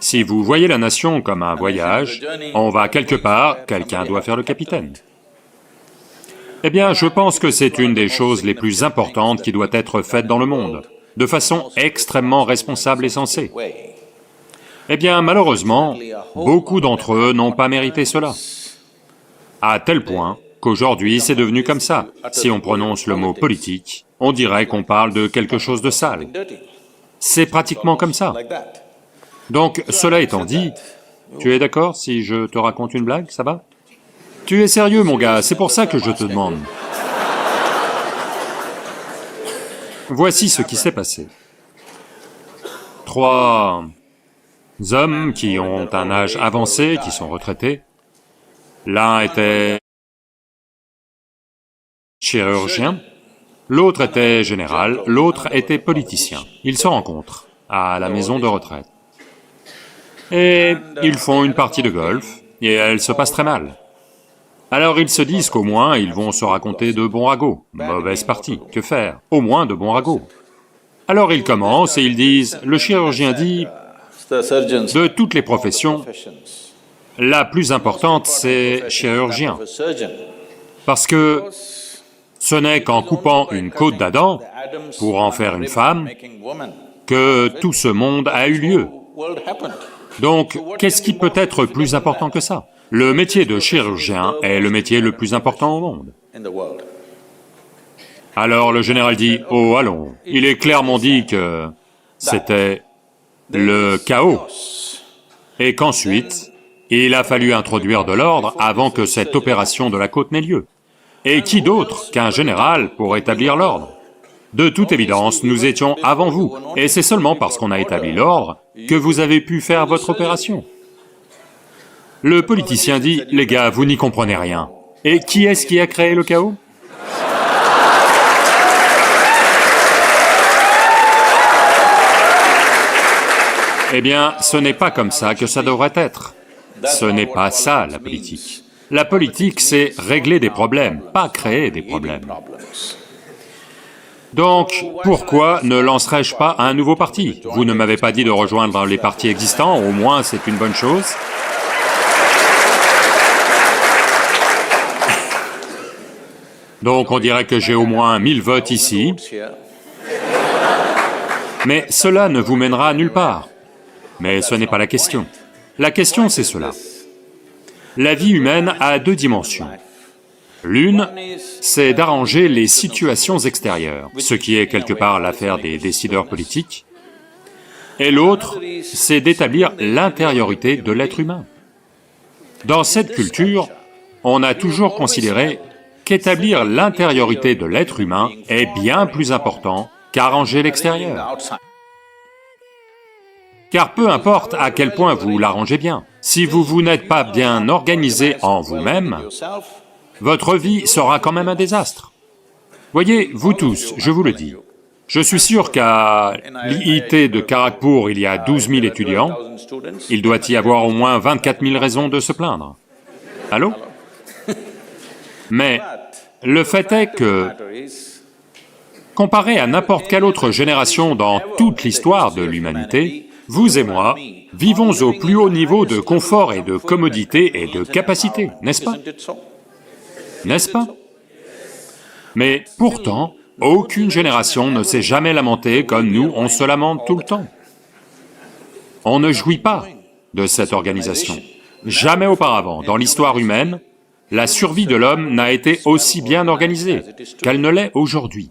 Si vous voyez la nation comme un voyage, on va quelque part, quelqu'un doit faire le capitaine. Eh bien, je pense que c'est une des choses les plus importantes qui doit être faite dans le monde, de façon extrêmement responsable et sensée. Eh bien, malheureusement, beaucoup d'entre eux n'ont pas mérité cela. À tel point qu'aujourd'hui c'est devenu comme ça. Si on prononce le mot politique, on dirait qu'on parle de quelque chose de sale. C'est pratiquement comme ça. Donc, cela étant dit, tu es d'accord si je te raconte une blague, ça va? Tu es sérieux mon gars, c'est pour ça que je te demande. Voici ce qui s'est passé. 3 hommes qui ont un âge avancé, qui sont retraités. L'un était chirurgien, l'autre était général, l'autre était politicien. Ils se rencontrent à la maison de retraite. Et ils font une partie de golf, et elle se passe très mal. Alors ils se disent qu'au moins ils vont se raconter de bons ragots. Mauvaise partie, que faire? Au moins de bons ragots. Alors ils commencent et ils disent, le chirurgien dit, de toutes les professions, la plus importante c'est chirurgien. Parce que ce n'est qu'en coupant une côte d'Adam pour en faire une femme que tout ce monde a eu lieu. Donc, qu'est-ce qui peut être plus important que ça? Le métier de chirurgien est le métier le plus important au monde. Alors le général dit, « Oh, allons, il est clairement dit que c'était le chaos, et qu'ensuite, il a fallu introduire de l'ordre avant que cette opération de la côte n'ait lieu. Et qui d'autre qu'un général pour établir l'ordre? De toute évidence, nous étions avant vous, et c'est seulement parce qu'on a établi l'ordre que vous avez pu faire votre opération. » Le politicien dit, « Les gars, vous n'y comprenez rien. Et qui est-ce qui a créé le chaos? » Eh bien, ce n'est pas comme ça que ça devrait être. Ce n'est pas ça, la politique. La politique, c'est régler des problèmes, pas créer des problèmes. Donc, pourquoi ne lancerais-je pas un nouveau parti? Vous ne m'avez pas dit de rejoindre les partis existants, au moins c'est une bonne chose. Donc on dirait que j'ai au moins 1000 votes ici. Mais cela ne vous mènera nulle part. Mais ce n'est pas la question. La question c'est cela. La vie humaine a 2 dimensions. L'une, c'est d'arranger les situations extérieures, ce qui est quelque part l'affaire des décideurs politiques. Et l'autre, c'est d'établir l'intériorité de l'être humain. Dans cette culture, on a toujours considéré qu'établir l'intériorité de l'être humain est bien plus important qu'arranger l'extérieur. Car peu importe à quel point vous l'arrangez bien, si vous n'êtes pas bien organisé en vous-même, votre vie sera quand même un désastre. Voyez, vous tous, je vous le dis, je suis sûr qu'à l'IIT de Kharagpur, il y a 12 000 étudiants, il doit y avoir au moins 24 000 raisons de se plaindre. Allô? Mais le fait est que, comparé à n'importe quelle autre génération dans toute l'histoire de l'humanité, vous et moi vivons au plus haut niveau de confort et de commodité et de capacité, n'est-ce pas? N'est-ce pas? Mais pourtant, aucune génération ne s'est jamais lamentée comme nous, on se lamente tout le temps. On ne jouit pas de cette organisation. Jamais auparavant, dans l'histoire humaine, la survie de l'homme n'a été aussi bien organisée qu'elle ne l'est aujourd'hui.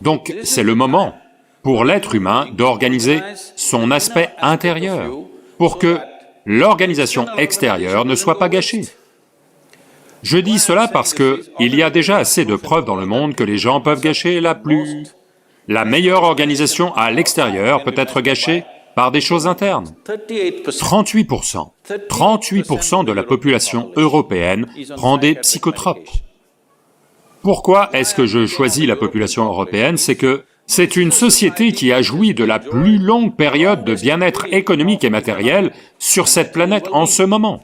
Donc c'est le moment pour l'être humain d'organiser son aspect intérieur, pour que l'organisation extérieure ne soit pas gâchée. Je dis cela parce que il y a déjà assez de preuves dans le monde que les gens peuvent gâcher la meilleure organisation à l'extérieur peut être gâchée par des choses internes. 38%, 38% de la population européenne prend des psychotropes. Pourquoi est-ce que je choisis la population européenne? C'est que c'est une société qui a joui de la plus longue période de bien-être économique et matériel sur cette planète en ce moment.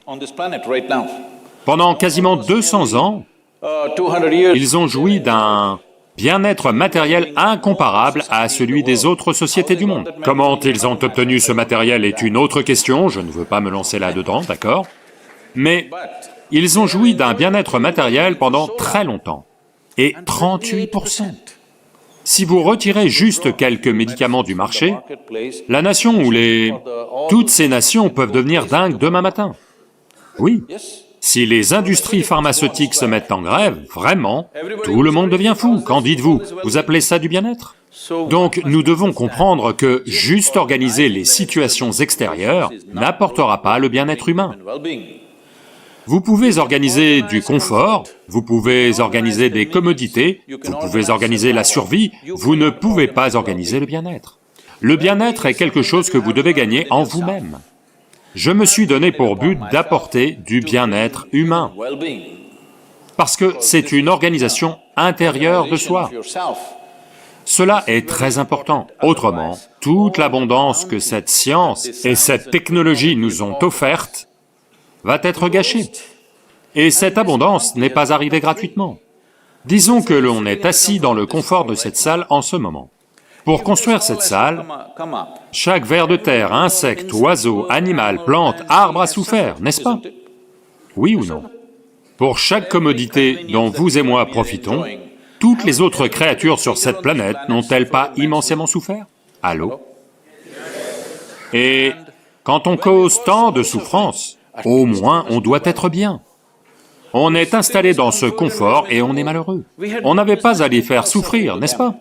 Pendant quasiment 200 ans, ils ont joui d'un bien-être matériel incomparable à celui des autres sociétés du monde. Comment ils ont obtenu ce matériel est une autre question, je ne veux pas me lancer là-dedans, d'accord? Mais ils ont joui d'un bien-être matériel pendant très longtemps, et 38%. Si vous retirez juste quelques médicaments du marché, la nation ou toutes ces nations peuvent devenir dingues demain matin. Oui. Si les industries pharmaceutiques se mettent en grève, vraiment, tout le monde devient fou. Qu'en dites-vous? Vous appelez ça du bien-être? Donc nous devons comprendre que juste organiser les situations extérieures n'apportera pas le bien-être humain. Vous pouvez organiser du confort, vous pouvez organiser des commodités, vous pouvez organiser la survie, vous ne pouvez pas organiser le bien-être. Le bien-être est quelque chose que vous devez gagner en vous-même. Je me suis donné pour but d'apporter du bien-être humain, parce que c'est une organisation intérieure de soi. Cela est très important. Autrement, toute l'abondance que cette science et cette technologie nous ont offerte va être gâchée. Et cette abondance n'est pas arrivée gratuitement. Disons que l'on est assis dans le confort de cette salle en ce moment. Pour construire cette salle, chaque ver de terre, insecte, oiseau, animal, plante, arbre a souffert, n'est-ce pas? Oui ou non? Pour chaque commodité dont vous et moi profitons, toutes les autres créatures sur cette planète n'ont-elles pas immensément souffert? Allô? Et quand on cause tant de souffrance, au moins on doit être bien. On est installé dans ce confort et on est malheureux. On n'avait pas à les faire souffrir, n'est-ce pas?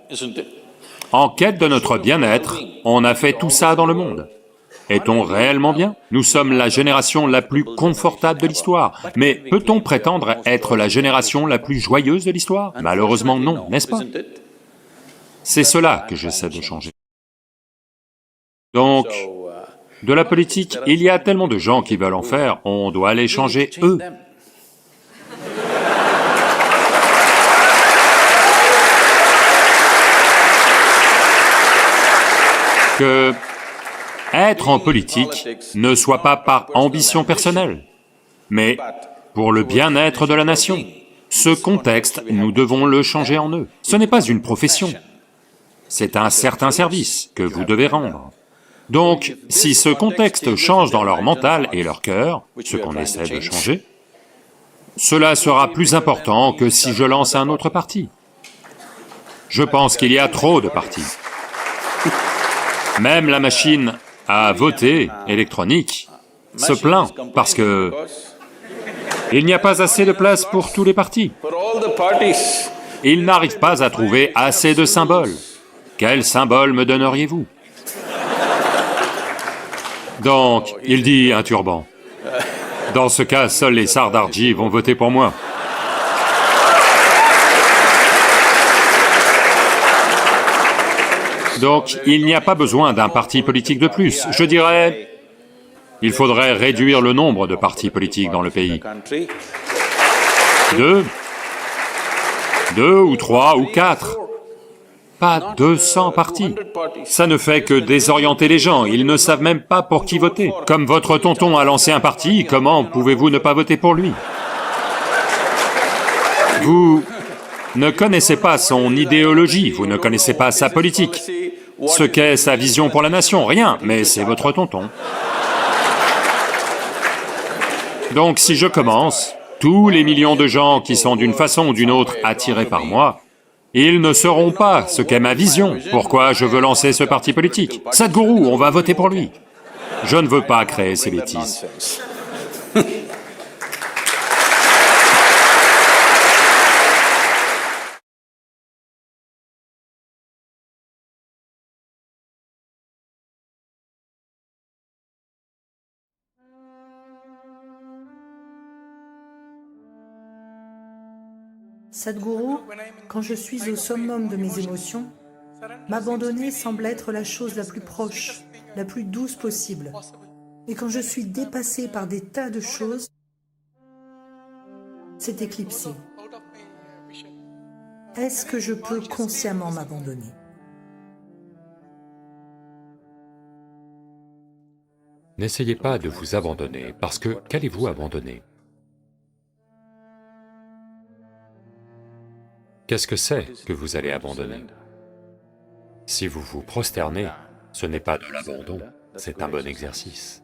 En quête de notre bien-être, on a fait tout ça dans le monde. Est-on réellement bien? Nous sommes la génération la plus confortable de l'histoire, mais peut-on prétendre être la génération la plus joyeuse de l'histoire? Malheureusement non, n'est-ce pas? C'est cela que j'essaie de changer. Donc, de la politique, il y a tellement de gens qui veulent en faire, on doit les changer eux. Que être en politique ne soit pas par ambition personnelle, mais pour le bien-être de la nation. Ce contexte, nous devons le changer en eux. Ce n'est pas une profession, c'est un certain service que vous devez rendre. Donc, si ce contexte change dans leur mental et leur cœur, ce qu'on essaie de changer, cela sera plus important que si je lance un autre parti. Je pense qu'il y a trop de partis. Même la machine à voter électronique se plaint parce que il n'y a pas assez de place pour tous les partis. Ils n'arrivent pas à trouver assez de symboles. Quel symbole me donneriez-vous? Donc, il dit un turban. Dans ce cas, seuls les Sardarji vont voter pour moi. Donc, il n'y a pas besoin d'un parti politique de plus. Je dirais, il faudrait réduire le nombre de partis politiques dans le pays. 2 ou 3 ou 4. Pas 200 partis. Ça ne fait que désorienter les gens, ils ne savent même pas pour qui voter. Comme votre tonton a lancé un parti, comment pouvez-vous ne pas voter pour lui? Vous ne connaissez pas son idéologie, vous ne connaissez pas sa politique. Ce qu'est sa vision pour la nation, rien, mais c'est votre tonton. Donc si je commence, tous les millions de gens qui sont d'une façon ou d'une autre attirés par moi, ils ne sauront pas ce qu'est ma vision, pourquoi je veux lancer ce parti politique. Sadhguru, on va voter pour lui. Je ne veux pas créer ces bêtises. Sadhguru, quand je suis au summum de mes émotions, m'abandonner semble être la chose la plus proche, la plus douce possible. Et quand je suis dépassé par des tas de choses, c'est éclipsé. Est-ce que je peux consciemment m'abandonner? N'essayez pas de vous abandonner, parce que qu'allez-vous abandonner? Qu'est-ce que c'est que vous allez abandonner? Si vous vous prosternez, ce n'est pas de l'abandon, c'est un bon exercice.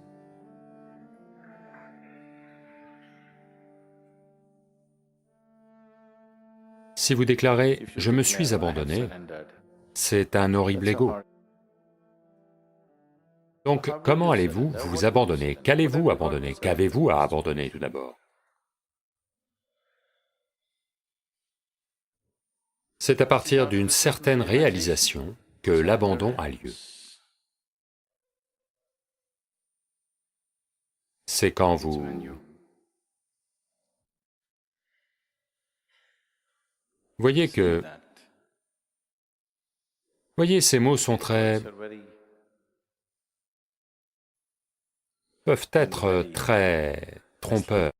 Si vous déclarez « je me suis abandonné », C'est un horrible ego. Donc, comment allez-vous vous abandonner? Qu'allez-vous abandonner? Qu'avez-vous à abandonner tout d'abord? C'est à partir d'une certaine réalisation que l'abandon a lieu. C'est quand vous... Voyez, ces mots sont peuvent être très trompeurs,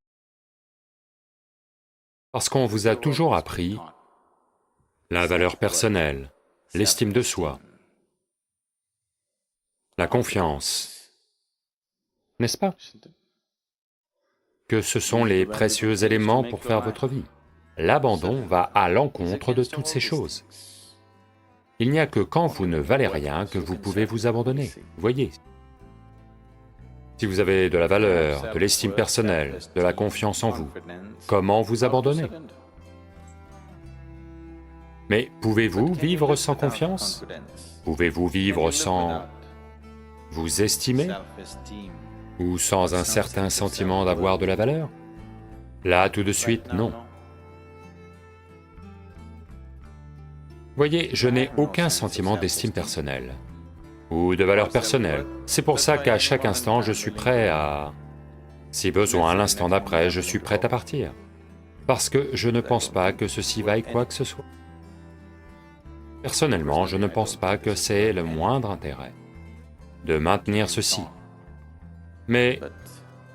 parce qu'on vous a toujours appris la valeur personnelle, l'estime de soi, la confiance, n'est-ce pas? Que ce sont les précieux éléments pour faire votre vie. L'abandon va à l'encontre de toutes ces choses. Il n'y a que quand vous ne valez rien que vous pouvez vous abandonner, voyez. Si vous avez de la valeur, de l'estime personnelle, de la confiance en vous, comment vous abandonner? Mais pouvez-vous vivre sans confiance? Pouvez-vous vivre sans vous estimer? Ou sans un certain sentiment d'avoir de la valeur? Là, tout de suite, non. Voyez, je n'ai aucun sentiment d'estime personnelle, ou de valeur personnelle. C'est pour ça qu'à chaque instant, je suis prêt à... Si besoin, l'instant d'après, je suis prêt à partir. Parce que je ne pense pas que ceci vaille quoi que ce soit. Personnellement, je ne pense pas que c'est le moindre intérêt de maintenir ceci. Mais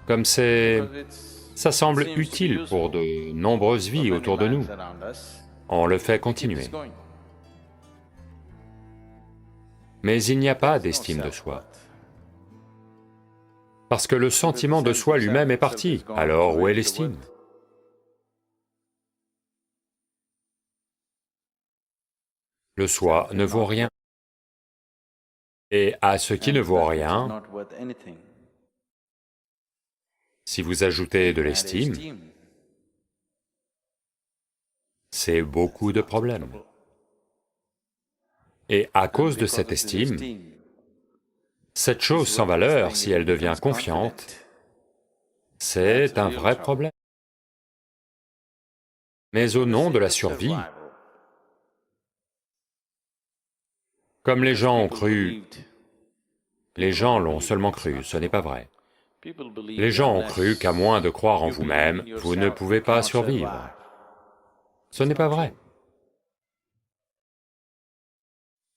comme ça semble utile pour de nombreuses vies autour de nous, on le fait continuer. Mais il n'y a pas d'estime de soi. Parce que le sentiment de soi lui-même est parti, alors où est l'estime? Le soi ne vaut rien. Et à ce qui ne vaut rien, si vous ajoutez de l'estime, c'est beaucoup de problèmes. Et à cause de cette estime, cette chose sans valeur, si elle devient confiante, c'est un vrai problème. Mais au nom de la survie, comme les gens ont cru, les gens l'ont seulement cru, ce n'est pas vrai. Les gens ont cru qu'à moins de croire en vous-même, vous ne pouvez pas survivre. Ce n'est pas vrai.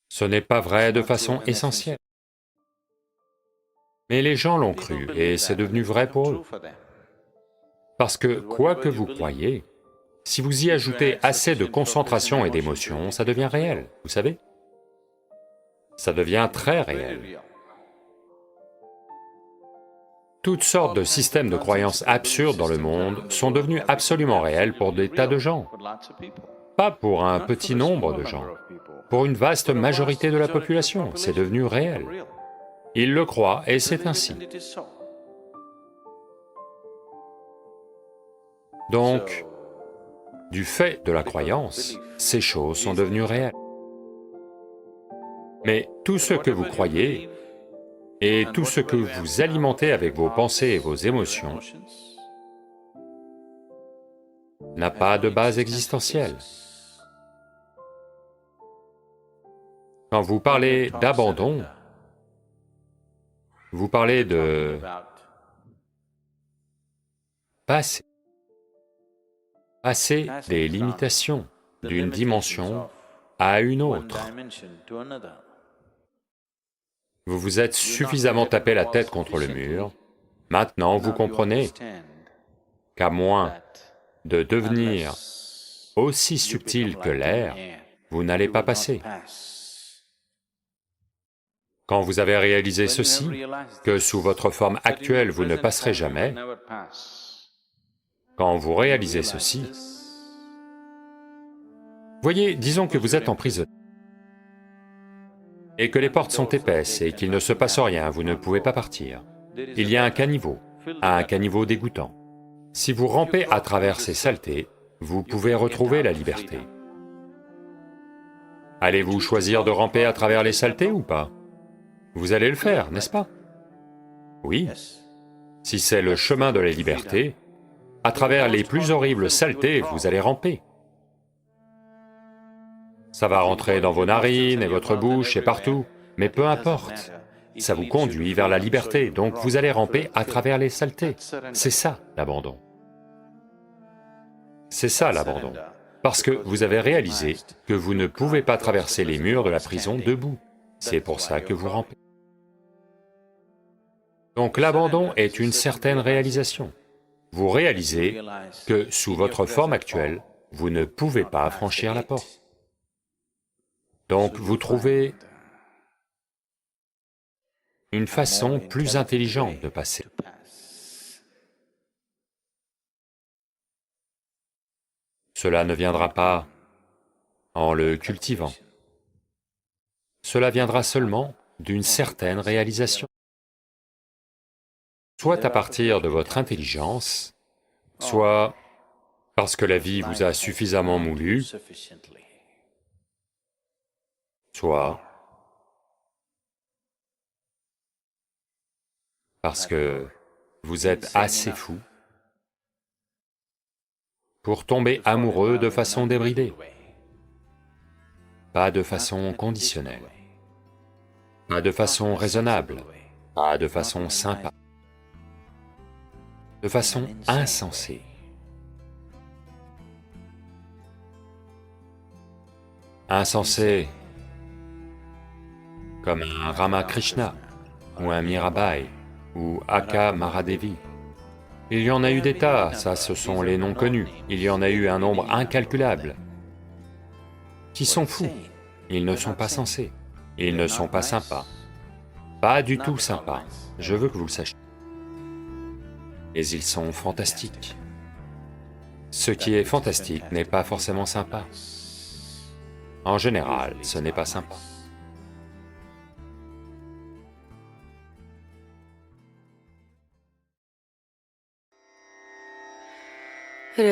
Ce n'est pas vrai de façon essentielle. Mais les gens l'ont cru, et c'est devenu vrai pour eux. Parce que, quoi que vous croyiez, si vous y ajoutez assez de concentration et d'émotion, ça devient réel, vous savez? Ça devient très réel. Toutes sortes de systèmes de croyances absurdes dans le monde sont devenus absolument réels pour des tas de gens. Pas pour un petit nombre de gens, pour une vaste majorité de la population, c'est devenu réel. Ils le croient et c'est ainsi. Donc, du fait de la croyance, ces choses sont devenues réelles. Mais tout ce que vous croyez, et tout ce que vous alimentez avec vos pensées et vos émotions, n'a pas de base existentielle. Quand vous parlez d'abandon, vous parlez de passer des limitations d'une dimension à une autre. Vous vous êtes suffisamment tapé la tête contre le mur, maintenant vous comprenez qu'à moins de devenir aussi subtil que l'air, vous n'allez pas passer. Quand vous avez réalisé ceci, que sous votre forme actuelle vous ne passerez jamais, quand vous réalisez ceci, voyez, disons que vous êtes emprisonné, et que les portes sont épaisses et qu'il ne se passe rien, vous ne pouvez pas partir. Il y a un caniveau dégoûtant. Si vous rampez à travers ces saletés, vous pouvez retrouver la liberté. Allez-vous choisir de ramper à travers les saletés ou pas? Vous allez le faire, n'est-ce pas? Oui. Si c'est le chemin de la liberté, à travers les plus horribles saletés, vous allez ramper. Ça va rentrer dans vos narines et votre bouche et partout, mais peu importe. Ça vous conduit vers la liberté, donc vous allez ramper à travers les saletés. C'est ça, l'abandon. C'est ça, l'abandon. Parce que vous avez réalisé que vous ne pouvez pas traverser les murs de la prison debout. C'est pour ça que vous rampez. Donc l'abandon est une certaine réalisation. Vous réalisez que sous votre forme actuelle, vous ne pouvez pas franchir la porte. Donc vous trouvez une façon plus intelligente de passer. Cela ne viendra pas en le cultivant. Cela viendra seulement d'une certaine réalisation. Soit à partir de votre intelligence, soit parce que la vie vous a suffisamment moulu, soit parce que vous êtes assez fou pour tomber amoureux de façon débridée, pas de façon conditionnelle, pas de façon raisonnable, pas de façon sympa, de façon insensée. Insensée comme un Ramakrishna, ou un Mirabai, ou Akka Maradevi. Il y en a eu des tas, ça ce sont les noms connus, il y en a eu un nombre incalculable, qui sont fous, ils ne sont pas sensés, ils ne sont pas sympas, pas du tout sympas, je veux que vous le sachiez. Mais ils sont fantastiques. Ce qui est fantastique n'est pas forcément sympa. En général, ce n'est pas sympa. Re